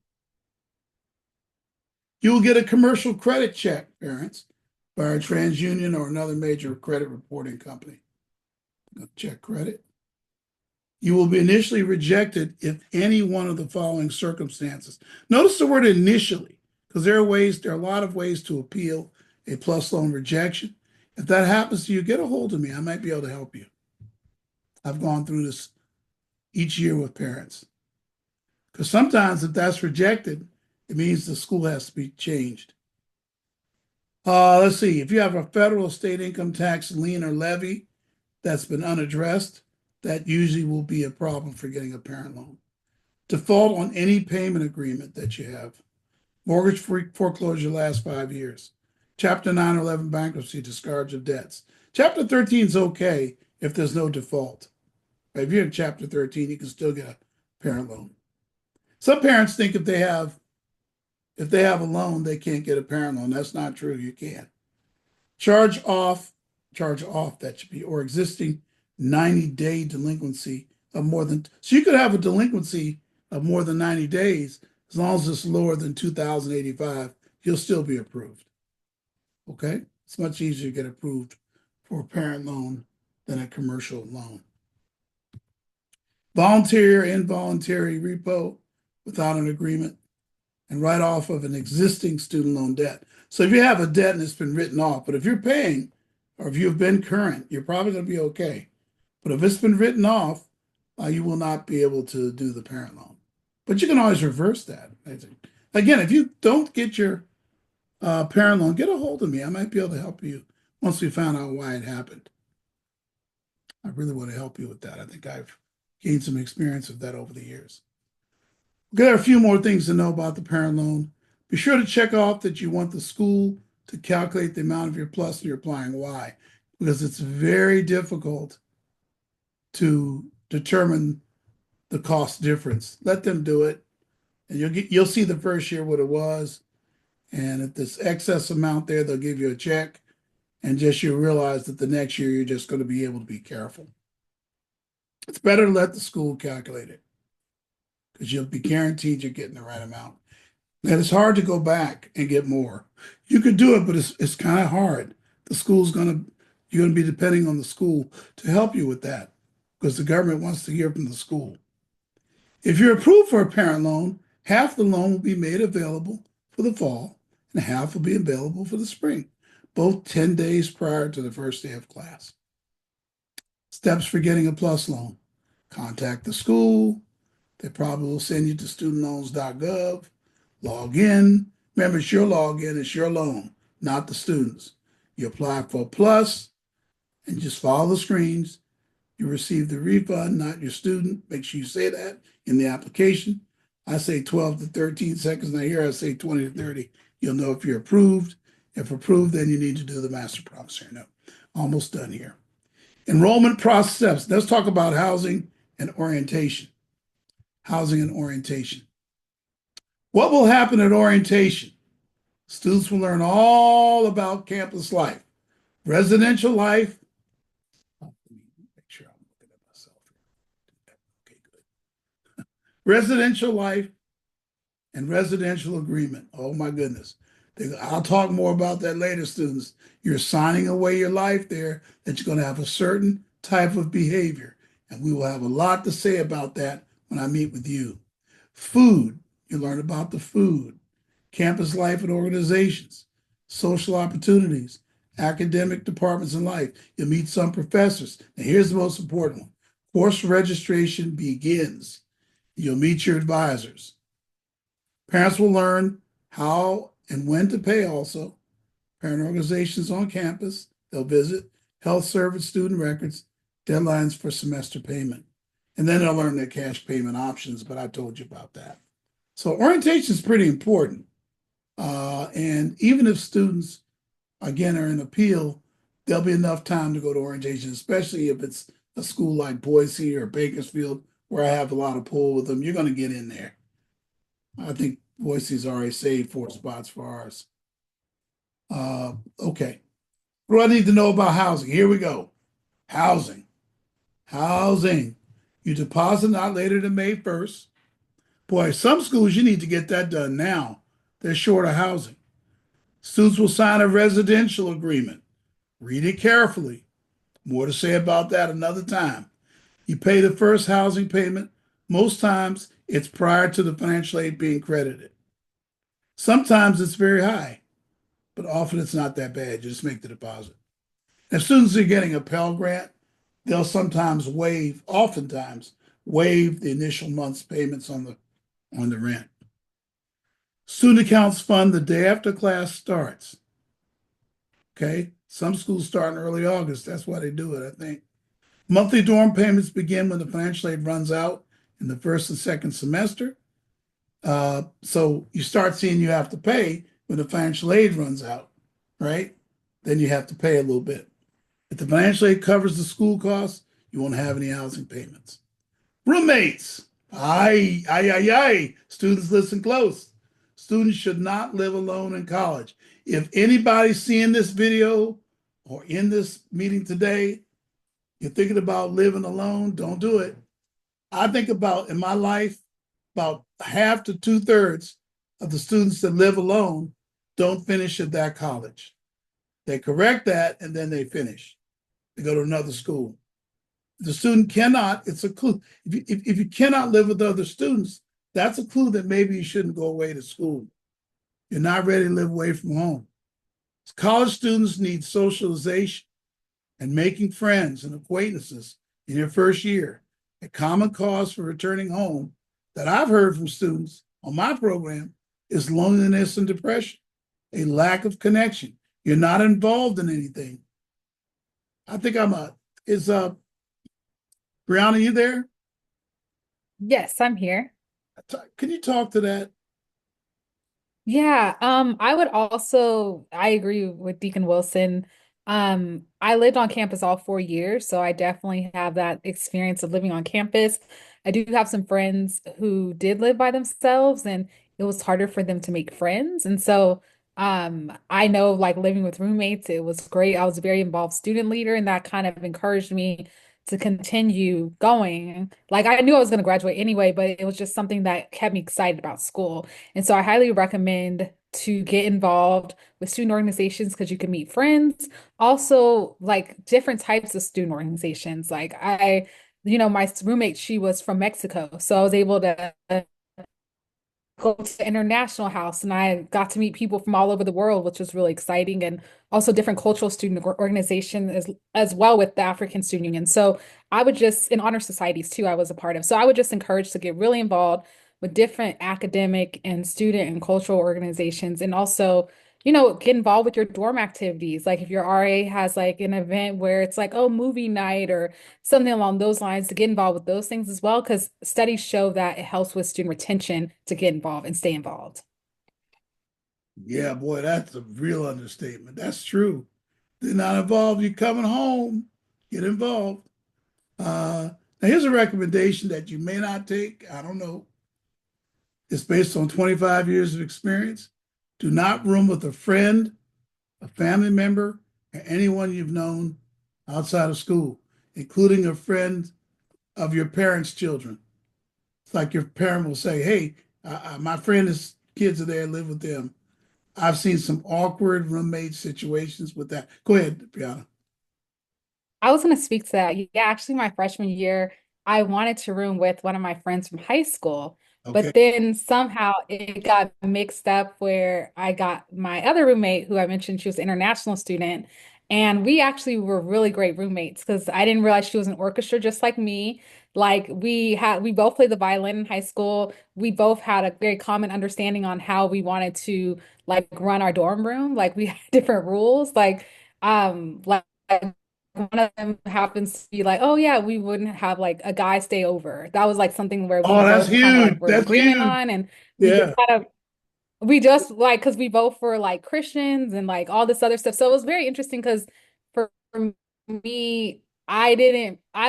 You will get a commercial credit check, parents, by a TransUnion or another major credit reporting company. Check credit. You will be initially rejected if any one of the following circumstances. Notice the word initially, because there are a lot of ways to appeal a plus loan rejection. If that happens to you, get a hold of me. I might be able to help you. I've gone through this each year with parents. Because sometimes if that's rejected, it means the school has to be changed. Let's see. If you have a federal state income tax lien or levy that's been unaddressed, that usually will be a problem for getting a parent loan. Default on any payment agreement that you have. Mortgage foreclosure last 5 years. Chapter 9 or 11 bankruptcy, discharge of debts. Chapter 13 is okay if there's no default. If you're in Chapter 13, you can still get a parent loan. Some parents think if they have a loan, they can't get a parent loan. That's not true. You can. Charge off, that should be, or existing 90-day delinquency of more than, so you could have a delinquency of more than 90 days, as long as it's lower than 2,085, you'll still be approved. Okay? It's much easier to get approved for a parent loan than a commercial loan. Voluntary or involuntary repo without an agreement, and write off of an existing student loan debt. So if you have a debt and it's been written off, but if you're paying or if you've been current, you're probably going to be okay. But if it's been written off, you will not be able to do the parent loan. But you can always reverse that. Again, if you don't get your parent loan, get a hold of me. I might be able to help you once we found out why it happened. I really want to help you with that. I think I've gained some experience with that over the years. There are a few more things to know about the parent loan. Be sure to check off that you want the school to calculate the amount of your plus and you're applying why, because it's very difficult to determine the cost difference. Let them do it, and you'll see the first year what it was, and if there's excess amount there, they'll give you a check, and just you'll realize that the next year you're just going to be able to be careful. It's better to let the school calculate it, because you'll be guaranteed you're getting the right amount. And it's hard to go back and get more. You could do it, but it's kind of hard. You're going to be depending on the school to help you with that, because the government wants to hear from the school. If you're approved for a parent loan, half the loan will be made available for the fall and half will be available for the spring, both 10 days prior to the first day of class. Steps for getting a plus loan. Contact the school. They probably will send you to studentloans.gov. Log in. Remember, it's your login, it's your loan, not the students. You apply for a plus and just follow the screens. You receive the refund, not your student. Make sure you say that in the application. I say 12 to 13 seconds. Now here I say 20 to 30. You'll know if you're approved. If approved, then you need to do the master promissory note. Almost done here. Enrollment process. Let's talk about housing and orientation. housing and orientation. What will happen at orientation? Students will learn all about campus life, residential life. Oh, let me make sure I'm looking at myself here. Okay, good. Residential life and residential agreement. Oh my goodness. I'll talk more about that later, students. You're signing away your life there that you're going to have a certain type of behavior. And we will have a lot to say about that when I meet with you. Food, you learn about the food, campus life and organizations, social opportunities, academic departments in life. You'll meet some professors. Now, here's the most important one. Course registration begins. You'll meet your advisors. Parents will learn how and when to pay also. Parent organizations on campus, they'll visit, health service student records, deadlines for semester payment. And then they'll learn their cash payment options, but I told you about that. So orientation is pretty important. And even if students, again, are in appeal, there'll be enough time to go to orientation, especially if it's a school like Boise or Bakersfield, where I have a lot of pull with them. You're going to get in there. I think Boise's already saved 4 spots for ours. Okay. What do I need to know about housing? Here we go. Housing. Housing. You deposit not later than May 1st. Boy, some schools, you need to get that done now. They're short of housing. Students will sign a residential agreement. Read it carefully. More to say about that another time. You pay the first housing payment. Most times, it's prior to the financial aid being credited. Sometimes it's very high, but often it's not that bad. You just make the deposit. If students are getting a Pell Grant, they'll oftentimes waive the initial month's payments on the rent. Student accounts fund the day after class starts. Okay, some schools start in early August. That's why they do it, I think. Monthly dorm payments begin when the financial aid runs out in the first and second semester. So you start seeing you have to pay when the financial aid runs out, right? Then you have to pay a little bit. If the financial aid covers the school costs, you won't have any housing payments. Roommates. Aye. Students, listen close. Students should not live alone in college. If anybody's seeing this video or in this meeting today, you're thinking about living alone, don't do it. I think about, in my life, about half to 2/3 of the students that live alone don't finish at that college. They correct that and then they finish. They go to another school. If the student cannot, it's a clue. If you cannot live with other students, that's a clue that maybe you shouldn't go away to school. You're not ready to live away from home. College students need socialization and making friends and acquaintances in your first year. A common cause for returning home that I've heard from students on my program is loneliness and depression, a lack of connection. You're not involved in anything. I think Brianna, you there? Yes, I'm here. Can you talk to that? Yeah, I agree with Deacon Wilson. I lived on campus all 4 years, so I definitely have that experience of living on campus. I do have some friends who did live by themselves, and it was harder for them to make friends. And so, I know like living with roommates, it was great. I was a very involved student leader, and that kind of encouraged me to continue going. Like I knew I was going to graduate anyway, but it was just something that kept me excited about school. And so I highly recommend to get involved with student organizations because you can meet friends. Also, like different types of student organizations. My roommate, she was from Mexico. So I was able to go to the International House and I got to meet people from all over the world, which was really exciting, and also different cultural student organizations as well with the African Student Union. So I would just, in honor societies too, I was a part of. So I would just encourage to get really involved with different academic and student and cultural organizations, and also get involved with your dorm activities. Like if your RA has like an event where it's like, oh, movie night or something along those lines, to get involved with those things as well, because studies show that it helps with student retention to get involved and stay involved. Yeah, boy, that's a real understatement. That's true. They're not involved. You're coming home. Get involved. Now, here's a recommendation that you may not take. I don't know. It's based on 25 years of experience. Do not room with a friend, a family member, or anyone you've known outside of school, including a friend of your parents' children. It's like your parent will say, hey, my friend's kids are there, live with them. I've seen some awkward roommate situations with that. Go ahead, Brianna. I was going to speak to that. Yeah, actually, my freshman year, I wanted to room with one of my friends from high school, Okay. but then somehow it got mixed up where I got my other roommate, who I mentioned she was an international student, and we actually were really great roommates because I didn't realize she was an orchestra just like me. Like we both played the violin in high school. We both had a very common understanding on how we wanted to like run our dorm room. Like we had different rules. Like one of them happens to be like, oh yeah, we wouldn't have like a guy stay over. That was like something where we Oh, that's both kind of like huge. were in That's agreement huge. on, and we just Yeah. kind of we just like because we both were like Christians and like all this other stuff. So it was very interesting because for me, I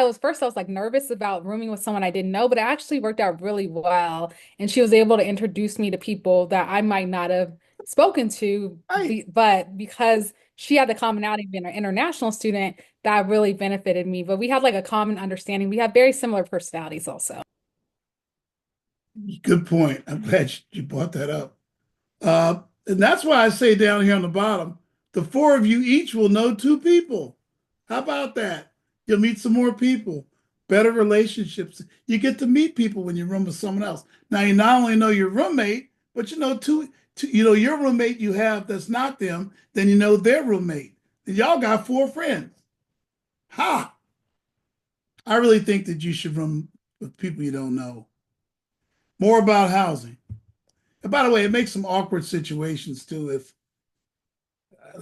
was like nervous about rooming with someone I didn't know, but it actually worked out really well. And she was able to introduce me to people that I might not have spoken to, Right. but because she had the commonality of being an international student, that really benefited me. But we had like a common understanding. We have very similar personalities also. Good point. I'm glad you brought that up. And that's why I say down here on the bottom, the four of you each will know two people. How about that? You'll meet some more people, better relationships. You get to meet people when you room with someone else. Now you not only know your roommate, but you know you know your roommate you have that's not them, then you know their roommate. And y'all got four friends. Ha! I really think that you should room with people you don't know. More about housing. And by the way, it makes some awkward situations too if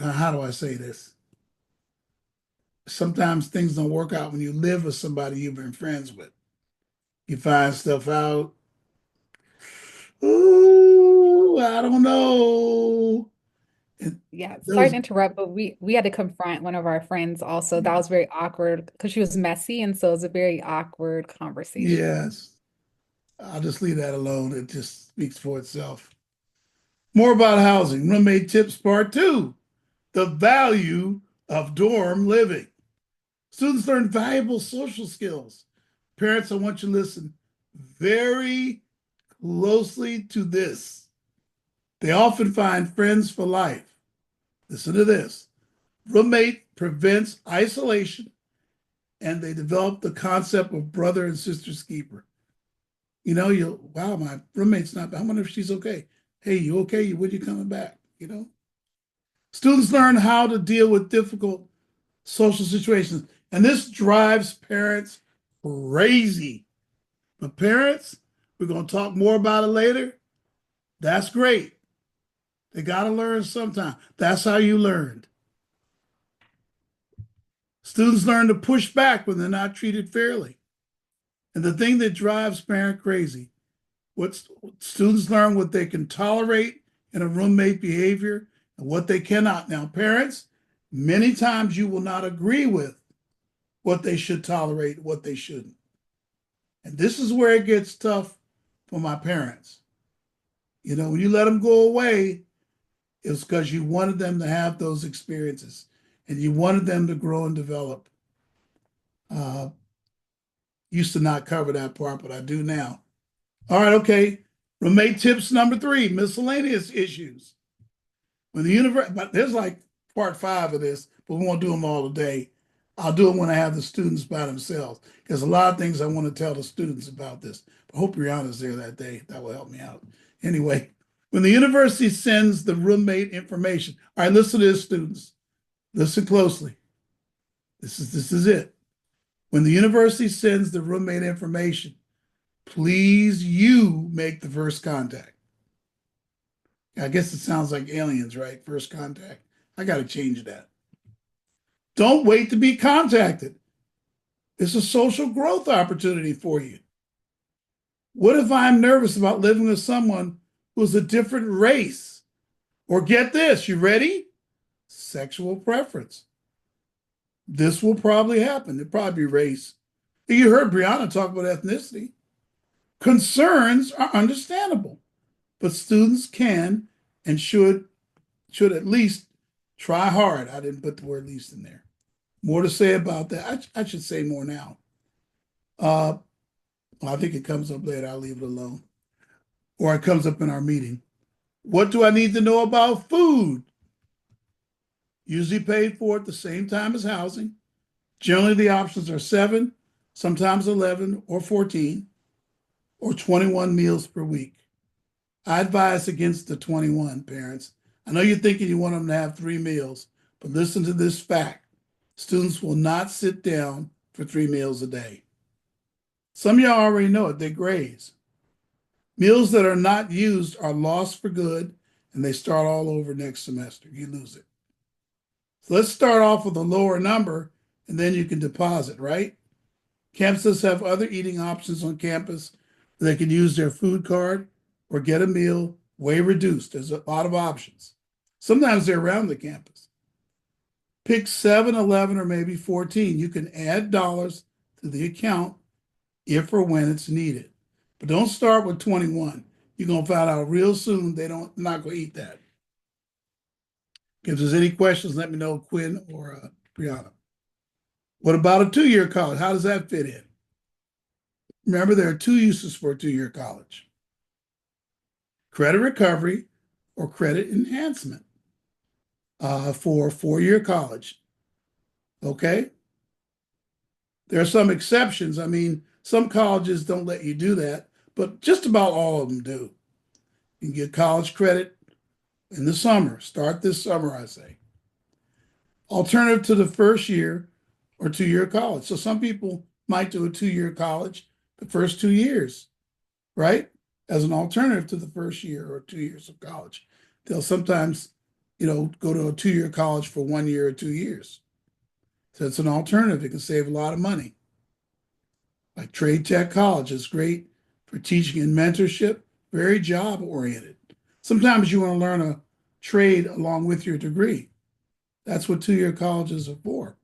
how do I say this? Sometimes things don't work out when you live with somebody you've been friends with. You find stuff out. Ooh, I don't know. And Yeah, sorry those, to interrupt, but we had to confront one of our friends also. That was very awkward because she was messy, and so it was a very awkward conversation. yes, I'll just leave that alone. It just speaks for itself. More about housing. Roommate tips part two, the value of dorm living. Students learn valuable social skills. Parents, I want you to listen very closely to this. They often find friends for life. Listen to this. Roommate prevents isolation, and they develop the concept of brother and sister's keeper. You know, wow, my roommate's not, I wonder if she's okay. Hey, you okay? When you coming back? You know? Students learn how to deal with difficult social situations. And this drives parents crazy. But parents, we're going to talk more about it later. That's great. They got to learn sometime. That's how you learned. Students learn to push back when they're not treated fairly. And the thing that drives parent crazy, what students learn what they can tolerate in a roommate behavior and what they cannot. Now, parents, many times you will not agree with what they should tolerate, what they shouldn't. And this is where it gets tough for my parents. You know, when you let them go away, it's because you wanted them to have those experiences and you wanted them to grow and develop. Uh, used to not cover that part, but I do now. All right, okay. Roommate tips number three, miscellaneous issues. When the universe, but there's like part five of this, but we won't do them all today. I'll do it when I have the students by themselves because a lot of things I want to tell the students about this. I hope Brianna's there that day. That will help me out. Anyway, when the university sends the roommate information, all right, listen to this, students. Listen closely. This is it. When the university sends the roommate information, please you make the first contact. I guess it sounds like aliens, right? First contact. I got to change that. Don't wait to be contacted. It's a social growth opportunity for you. What if I'm nervous about living with someone who's a different race? Or get this, you ready? Sexual preference. This will probably happen. It'll probably be race. You heard Brianna talk about ethnicity. Concerns are understandable, but students can and should at least try hard. I didn't put the word least in there. More to say about that. I should say more now. Well, I think it comes up later. I'll leave it alone. Or it comes up in our meeting. What do I need to know about food? Usually paid for at the same time as housing. Generally, the options are 7, sometimes 11 or 14, or 21 meals per week. I advise against the 21, parents. I know you're thinking you want them to have 3 meals, but listen to this fact. Students will not sit down for 3 meals a day. Some of y'all already know it, they graze. Meals that are not used are lost for good, and they start all over next semester. You lose it. So let's start off with a lower number, and then you can deposit, right? Campuses have other eating options on campus. They can use their food card or get a meal way reduced. There's a lot of options. Sometimes they're around the campus. Pick 7, 11, or maybe 14. You can add dollars to the account if or when it's needed. But don't start with 21. You're going to find out real soon they're not going to eat that. If there's any questions, let me know, Quinn or Brianna. What about a 2-year college? How does that fit in? Remember, there are 2 uses for a 2-year college: credit recovery or credit enhancement for a 4-year college. Okay? There are some exceptions. I mean, some colleges don't let you do that, but just about all of them do. You can get college credit in the summer. Start this summer, I say. Alternative to the first year or 2-year college. So some people might do a 2-year college the first 2 years, right? As an alternative to the first year or 2 years of college. They'll sometimes, go to a 2-year college for 1 year or 2 years. So it's an alternative. It can save a lot of money. Like Trade Tech College is great for teaching and mentorship, very job oriented. Sometimes you want to learn a trade along with your degree. That's what 2-year colleges are for.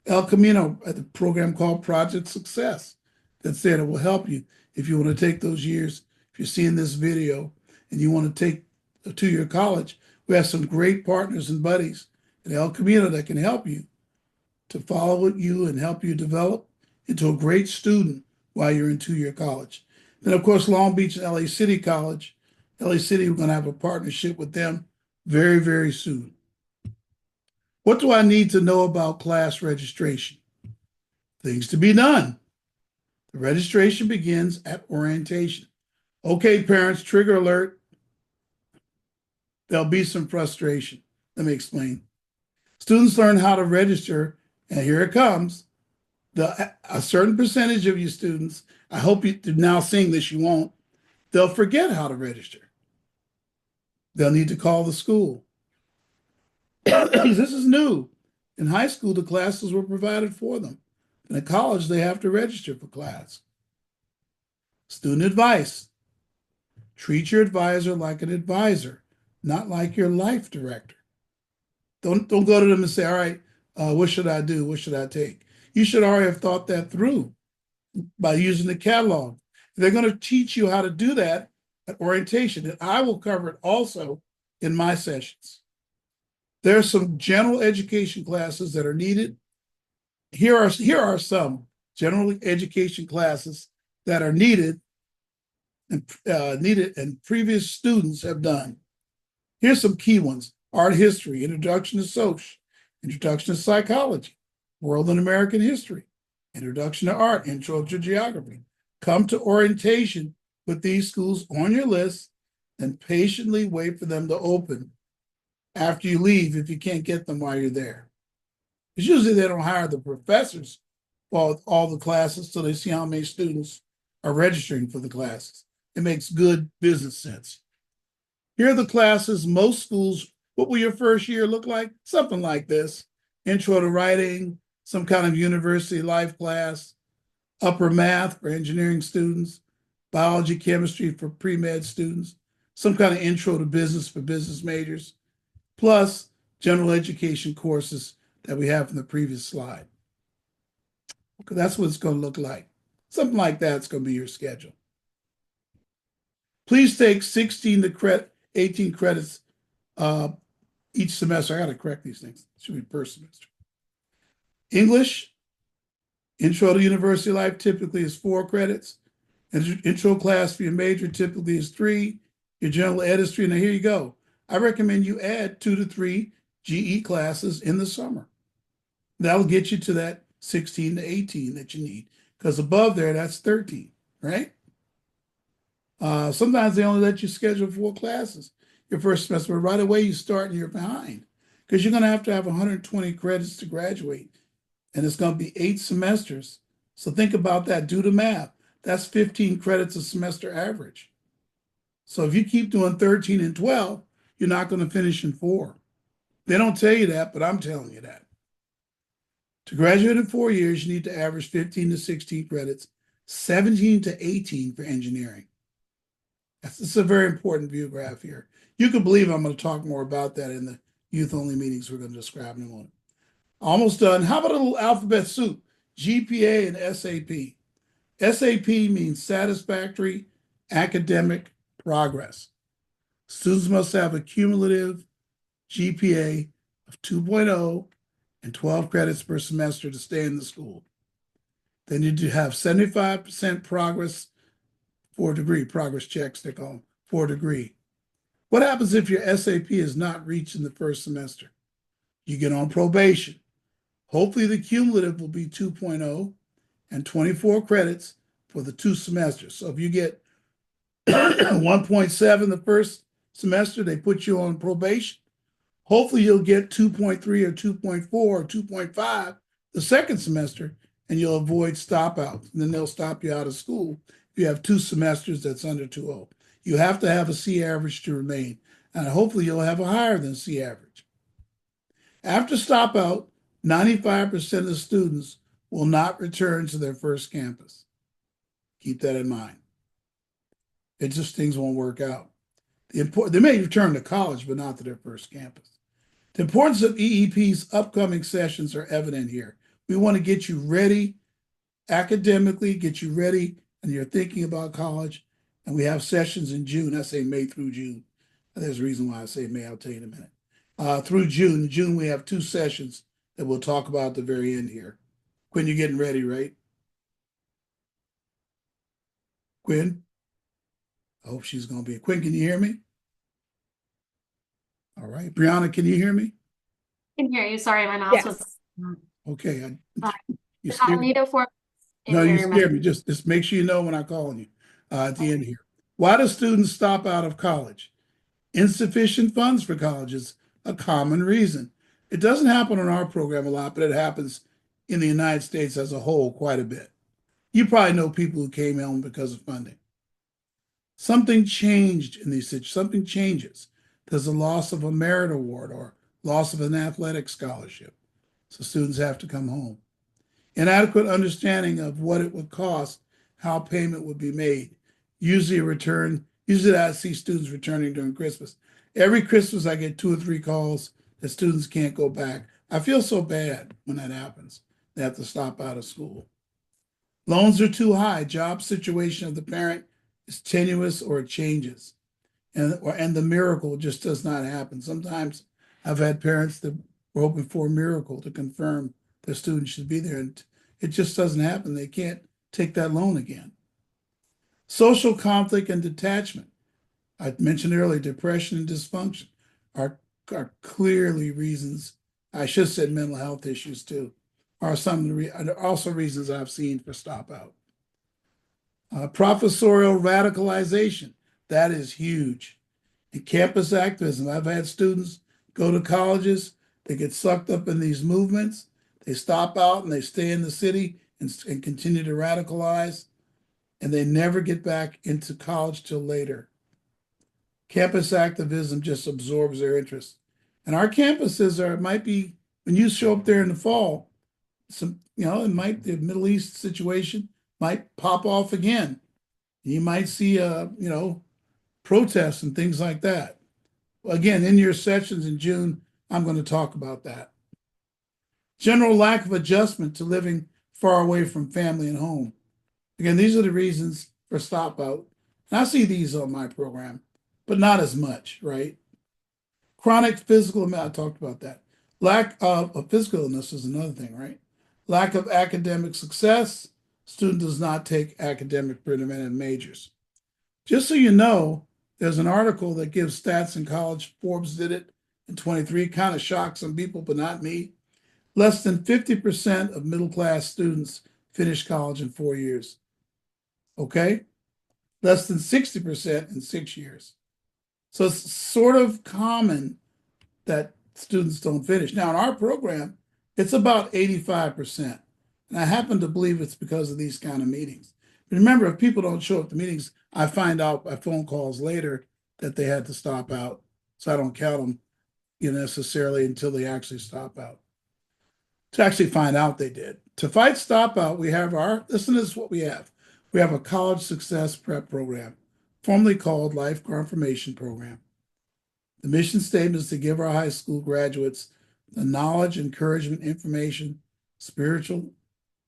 El Camino, a program called Project Success, that said it will help you if you want to take those years. If you're seeing this video and you want to take a 2-year college, we have some great partners and buddies at El Camino that can help you to follow you and help you develop into a great student while you're in 2-year college. Then, of course, Long Beach and LA City College. LA City, we're going to have a partnership with them very, very soon. What do I need to know about class registration? Things to be done. The registration begins at orientation. Okay, parents, trigger alert. There'll be some frustration. Let me explain. Students learn how to register, and here it comes. A certain percentage of you students, I hope you're now seeing this, you won't, they'll forget how to register. They'll need to call the school. This is new. In high school, the classes were provided for them. In college, they have to register for class. Student advice. Treat your advisor like an advisor, not like your life director. Don't go to them and say, all right, what should I do? What should I take? You should already have thought that through by using the catalog. They're going to teach you how to do that at orientation, and I will cover it also in my sessions. There are some general education classes that are needed. Here are some general education classes that are needed and previous students have done. Here's some key ones: art history, introduction to social, introduction to psychology, world and American history, introduction to art, intro to geography. Come to orientation with these schools on your list and patiently wait for them to open after you leave if you can't get them while you're there. Because usually they don't hire the professors for all the classes so they see how many students are registering for the classes. It makes good business sense. Here are the classes. Most schools, what will your first year look like? Something like this: intro to writing, some kind of university life class, upper math for engineering students, biology, chemistry for pre-med students, some kind of intro to business for business majors, plus general education courses that we have from the previous slide. Okay, that's what it's going to look like. Something like that's going to be your schedule. Please take 16 to 18 credits each semester. I got to correct these things. It should be per semester. English, intro to university life typically is 4 credits. Intro class for your major typically is 3. Your general ed is 3. Now here you go. I recommend you add 2 to 3 GE classes in the summer. That'll get you to that 16 to 18 that you need. Because above there, that's 13, right? Sometimes they only let you schedule 4 classes your first semester, but right away you start and you're behind. Because you're going to have 120 credits to graduate. And it's going to be 8 semesters. So think about that. Do the math. That's 15 credits a semester average. So if you keep doing 13 and 12, you're not going to finish in 4. They don't tell you that, but I'm telling you that. To graduate in 4 years, you need to average 15 to 16 credits, 17 to 18 for engineering. This is a very important view graph here. You can believe I'm going to talk more about that in the youth-only meetings we're going to describe in a moment. Almost done. How about a little alphabet soup? GPA and SAP. SAP means satisfactory academic progress. Students must have a cumulative GPA of 2.0 and 12 credits per semester to stay in the school. They need to have 75% progress for a degree, progress checks they call them, for a degree. What happens if your SAP is not reached in the first semester? You get on probation. Hopefully the cumulative will be 2.0 and 24 credits for the 2 semesters. So if you get 1.7 the first semester, they put you on probation. Hopefully you'll get 2.3 or 2.4 or 2.5 the second semester, and you'll avoid stop outs. And then they'll stop you out of school if you have 2 semesters that's under 2.0. You have to have a C average to remain, and hopefully you'll have a higher than C average. After stop out, 95% of the students will not return to their first campus. Keep that in mind. It just, things won't work out. They may return to college, but not to their first campus. The importance of EEP's upcoming sessions are evident here. We want to get you ready academically, get you ready, and you're thinking about college. And we have sessions in June. I say May through June. There's a reason why I say May. I'll tell you in a minute. Through June. In June, we have 2 sessions that we'll talk about at the very end here. Quinn, you're getting ready, right? Quinn? I hope she's going to be. Quinn, can you hear me? All right. Brianna, can you hear me? I can hear you. Sorry, my mouse was. Okay. You I scared me. need a form. No, you scared me. Just make sure you know when I'm calling you at the end here. Why do students stop out of college? Insufficient funds for college is a common reason. It doesn't happen on our program a lot, but it happens in the United States as a whole quite a bit. You probably know people who came home because of funding. Something changed in these situations. Something changes. There's a loss of a merit award or loss of an athletic scholarship. So students have to come home. Inadequate understanding of what it would cost, how payment would be made. Usually I see students returning during Christmas. Every Christmas I get 2 or 3 calls that students can't go back. I feel so bad when that happens. They have to stop out of school. Loans are too high. Job situation of the parent is tenuous or it changes. And the miracle just does not happen. Sometimes I've had parents that were hoping for a miracle to confirm their student should be there, and it just doesn't happen. They can't take that loan again. Social conflict and detachment. I mentioned earlier, depression and dysfunction are clearly reasons. I should have said mental health issues too, are also reasons I've seen for stop out. Professorial radicalization, that is huge. And campus activism, I've had students go to colleges, they get sucked up in these movements, they stop out and they stay in the city and continue to radicalize, and they never get back into college till later. Campus activism just absorbs their interest. And our campuses might be, when you show up there in the fall, the Middle East situation might pop off again. You might see, protests and things like that. Again, in your sessions in June, I'm going to talk about that. General lack of adjustment to living far away from family and home. Again, these are the reasons for stop out. And I see these on my program, but not as much, right? Chronic physical, I talked about that. Lack of a physical illness is another thing, right? Lack of academic success. Student does not take academic predominant majors. Just so you know, there's an article that gives stats in college. Forbes did it in 23, kind of shocked some people, but not me. Less than 50% of middle-class students finish college in 4 years. Okay? Less than 60% in 6 years. So it's sort of common that students don't finish. Now, in our program, it's about 85%. And I happen to believe it's because of these kind of meetings. But remember, if people don't show up to meetings, I find out by phone calls later that they had to stop out. So I don't count them, necessarily until they actually stop out. To actually find out they did. To fight stop out, we have listen to this, what we have. We have a college success prep program, formerly called Life Confirmation Program. The mission statement is to give our high school graduates the knowledge, encouragement, information, spiritual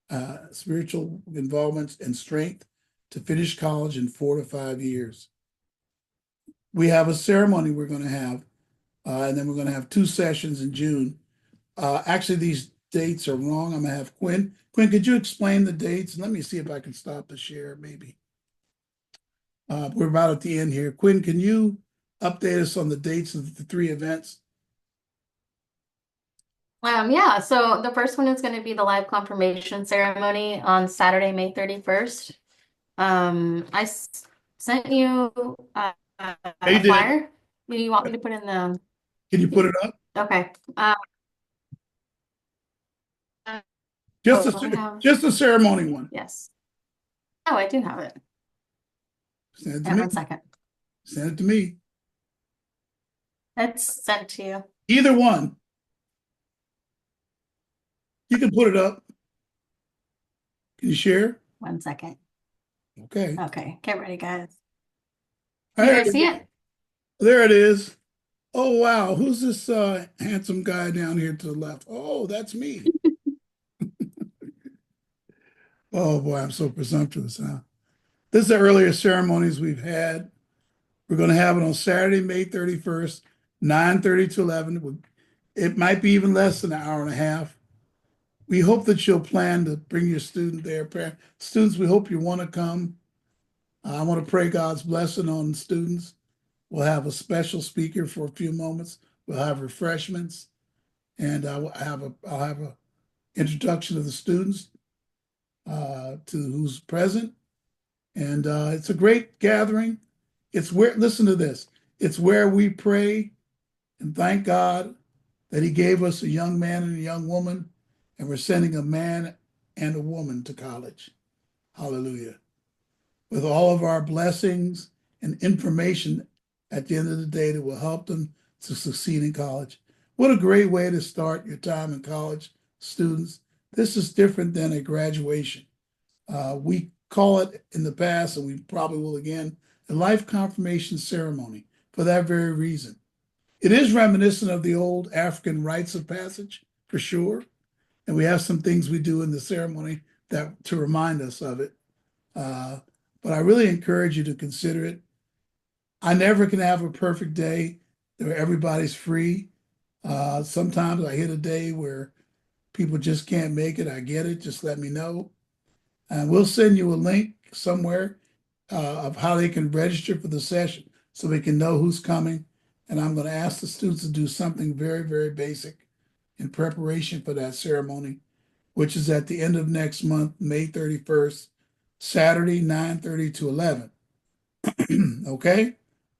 involvement, and strength to finish college in 4 to 5 years. We have a ceremony we're going to have, and then we're going to have 2 sessions in June. Actually, these dates are wrong. I'm going to have Quinn. Quinn, could you explain the dates? And let me see if I can stop the share, maybe. We're about at the end here. Quinn, can you update us on the dates of the 3 events? Yeah, so the first one is going to be the live confirmation ceremony on Saturday, May 31st. Sent you You a did. flyer. Do you want me to put in the? Can you put it up? Okay. Just a ceremony one. Yes. Oh, I do have it. Send it to Yeah, me. 1 second. Send it to me. It's sent to you. Either one. You can put it up. Can you share? 1 second. Okay. Okay, get ready, guys. All You right. guys see it? There it is. Oh, wow. Who's this handsome guy down here to the left? Oh, that's me. Oh, boy, I'm so presumptuous, huh? This is the earliest ceremonies we've had. We're going to have it on Saturday, May 31st, 9:30 to 11. It might be even less than an hour and a half. We hope that you'll plan to bring your student there. Students, we hope you want to come. I want to pray God's blessing on students. We'll have a special speaker for a few moments. We'll have refreshments, and I'll have a introduction of the students to who's present. And it's a great gathering. It's where, listen to this, it's where we pray and thank God that He gave us a young man and a young woman, and we're sending a man and a woman to college. Hallelujah. With all of our blessings and information at the end of the day that will help them to succeed in college. What a great way to start your time in college, students. This is different than a graduation. We call it in the past, and we probably will again, a life confirmation ceremony for that very reason. It is reminiscent of the old African rites of passage, for sure. And we have some things we do in the ceremony that to remind us of it. But I really encourage you to consider it. I never can have a perfect day where everybody's free. Sometimes I hit a day where people just can't make it. I get it. Just let me know. And we'll send you a link somewhere of how they can register for the session so we can know who's coming. And I'm going to ask the students to do something very, very basic in preparation for that ceremony, which is at the end of next month, May 31st, Saturday, 9:30 to 11. Okay?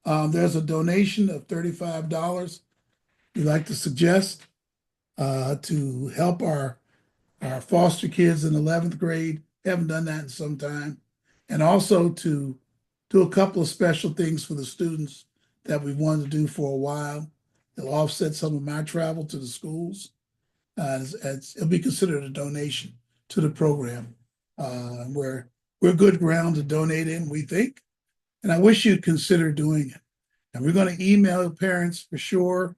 There's a donation of $35 we'd like to suggest to help our foster kids in 11th grade. Haven't done that in some time. And also to do a couple of special things for the students that we've wanted to do for a while. It'll offset some of my travel to the schools. It'll be considered a donation to the program. We're good ground to donate in, we think. And I wish you'd consider doing it. And we're going to email parents for sure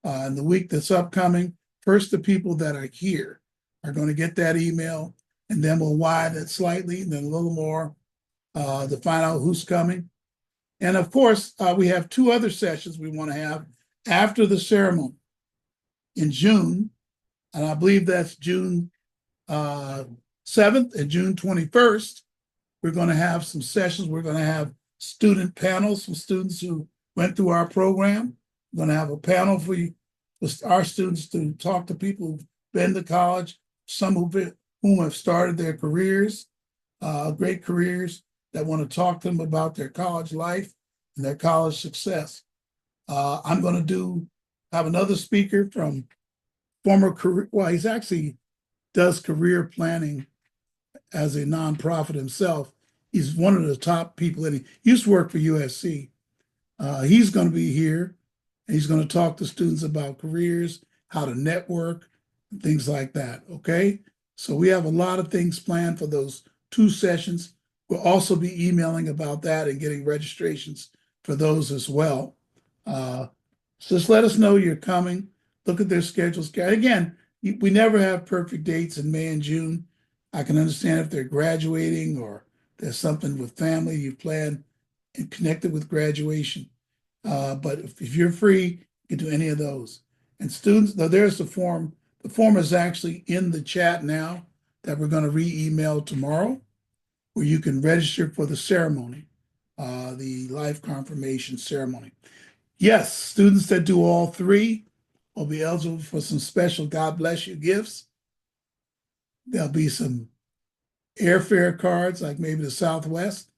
in the week that's upcoming. First, the people that are here are going to get that email. and then we'll widen it slightly, and then a little more to find out who's coming. And of course, we have two other sessions we want to have after the ceremony in June, and I believe that's June 7th and June 21st. We're going to have some sessions. We're going to have student panels from students who went through our program. We're going to have a panel for you, for our students to talk to people who've been to college, some whom have started their careers, great careers, that want to talk to them about their college life and their college success. I'm going to have another speaker from former career, well, he's actually does career planning as a nonprofit himself. He's one of the top people, and he used to work for USC. He's going to be here, and he's going to talk to students about careers, how to network, and things like that, okay? So we have a lot of things planned for those two sessions. We'll also be emailing about that and getting registrations for those as well. So just let us know you're coming. Look at their schedules. Again, we never have perfect dates in May and June. I can understand if they're graduating or there's something with family you plan and connected with graduation. But if you're free, you can do any of those. And students, there's the form. The form is actually in the chat now that we're going to re-email tomorrow, where you can register for the ceremony, the life confirmation ceremony. Yes, students that do all three will be eligible for some special God bless you gifts. There'll be some airfare cards, like maybe the Southwest,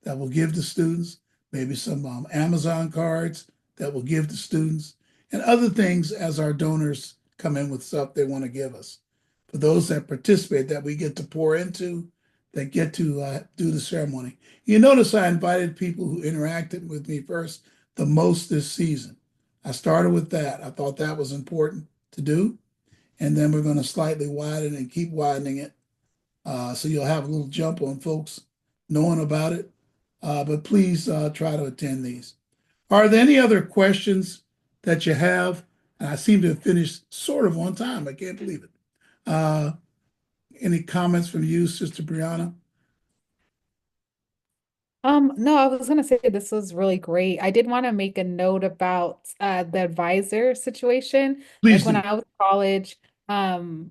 that will give to students, maybe some Amazon cards that will give to students, and other things as our donors come in with stuff they want to give us. For those that participate, that we get to pour into, that get to do the ceremony. You notice I invited people who interacted with me first the most this season. I started with that. I thought that was important to do. And then we're going to slightly widen and keep widening it. So you'll have a little jump on folks knowing about it. But please try to attend these. Are there any other questions that you have? And I seem to have finished sort of on time. I can't believe it. Any comments from you, Sister Brianna? No, I was gonna say this was really great. I did want to make a note about the advisor situation. Please Like when do. I was in college,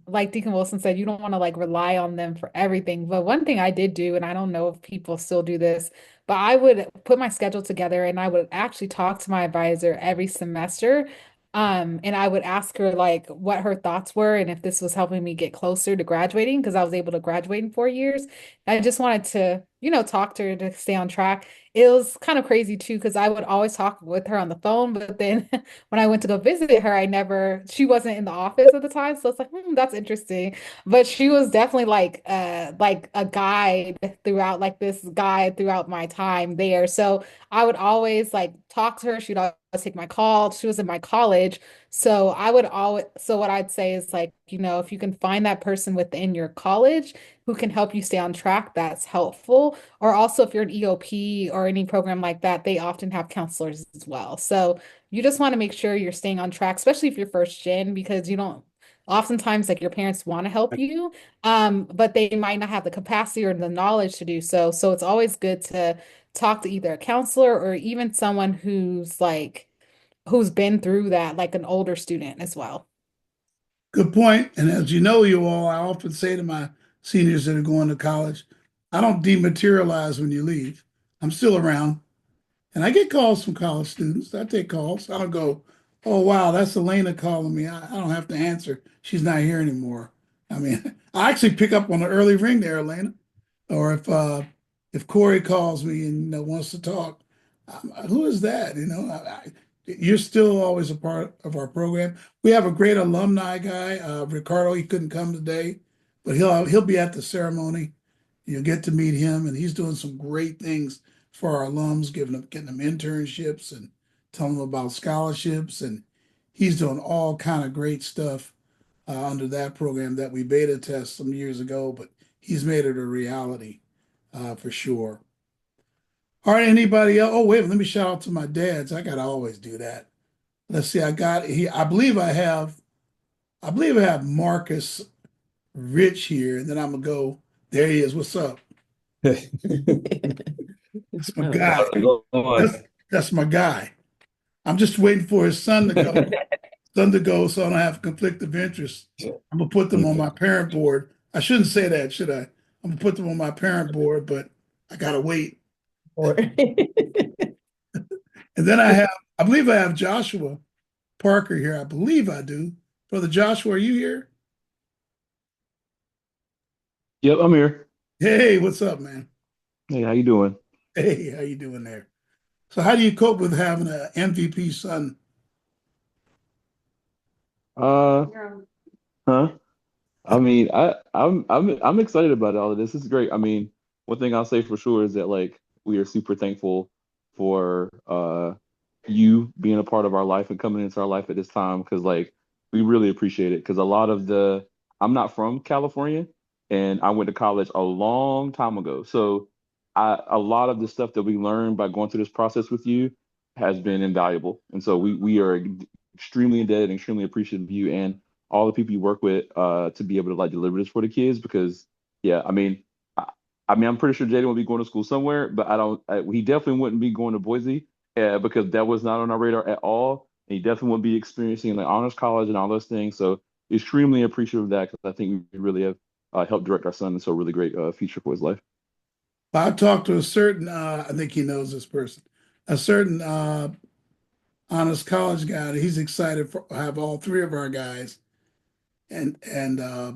like Deacon Wilson said, you don't want to like rely on them for everything. But one thing I did do, and I don't know if people still do this, but I would put my schedule together and I would actually talk to my advisor every semester. And I would ask her like what her thoughts were and if this was helping me get closer to graduating because I was able to graduate in 4 years. I just wanted to, talk to her to stay on track. It was kind of crazy too, because I would always talk with her on the phone, but then when I went to go visit her, she wasn't in the office at the time. So it's like, that's interesting. But she was definitely like a guide throughout my time there. So I would always like talk to her. She'd always take my call. She was in my college. So what I'd say is like, if you can find that person within your college who can help you stay on track, that's helpful. Or also, if you're an EOP or any program like that, they often have counselors as well. So you just want to make sure you're staying on track, especially if you're first gen, because you don't oftentimes like your parents want to help you, but they might not have the capacity or the knowledge to do so. So it's always good to talk to either a counselor or even someone who's been through that, like an older student as well. Good point. And as you know, you all, I often say to my seniors that are going to college, I don't dematerialize when you leave. I'm still around. And I get calls from college students. I take calls. I don't go, oh, wow, that's Elena calling me. I don't have to answer. She's not here anymore. I mean, I actually pick up on the early ring there, Elena. Or if Corey calls me and wants to talk, who is that? You're still always a part of our program. We have a great alumni guy, Ricardo. He couldn't come today, but he'll be at the ceremony. You'll get to meet him, and he's doing some great things for our alums, getting them internships and telling them about scholarships, and he's doing all kind of great stuff under that program that we beta test some years ago, but he's made it a reality for sure. All right, anybody else? Oh, wait, let me shout out to my dads. I gotta always do that. Let's see, I got here. I believe I have Marcus Rich here, and then I'm gonna go There he is. What's up? That's my guy. That's my guy. I'm just waiting for his son to go. So I don't have conflict of interest. I'm gonna put them on my parent board. I shouldn't say that, should I? I'm gonna put them on my parent board, but I gotta wait. And then I believe I have Joshua Parker here. I believe I do. Brother Joshua, are you here? Yep, I'm here. Hey, what's up, man? Hey, how you doing? Hey, how you doing there? So how do you cope with having an MVP son? Uh, huh? I mean, I'm excited about all of this. This is great. I mean, one thing I'll say for sure is that like we are super thankful for you being a part of our life and coming into our life at this time because like we really appreciate it because a lot of the I'm not from California and I went to college a long time ago. So a lot of the stuff that we learned by going through this process with you has been invaluable. And so we are extremely indebted and extremely appreciative of you and all the people you work with to be able to like deliver this for the kids because yeah, I mean I'm pretty sure Jaden will be going to school somewhere, but he definitely wouldn't be going to Boise because that was not on our radar at all. And he definitely wouldn't be experiencing like honors college and all those things. So extremely appreciative of that because I think we really have helped direct our son into a really great future for his life. I talked to a certain, I think he knows this person, a certain honest college guy. He's excited for have all three of our guys, and I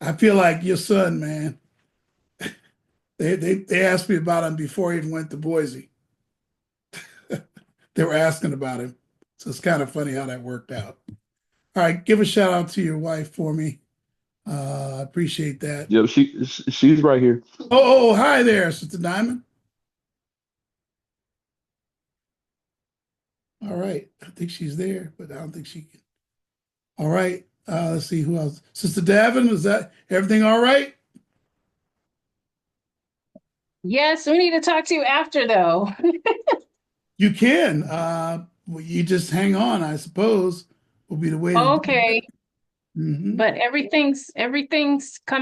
I feel like your son, man. They asked me about him before he even went to Boise. They were asking about him, so it's kind of funny how that worked out. All right, give a shout out to your wife for me. I appreciate that. Yep, she's right here. Oh, hi there, Sister Diamond. All right, I think she's there, but I don't think she can. All right, let's see who else. Sister Davin, was that everything all right? Yes, we need to talk to you after though. You can. Well, you just hang on, I suppose, will be the way to do Okay, it. Mhm. but everything's coming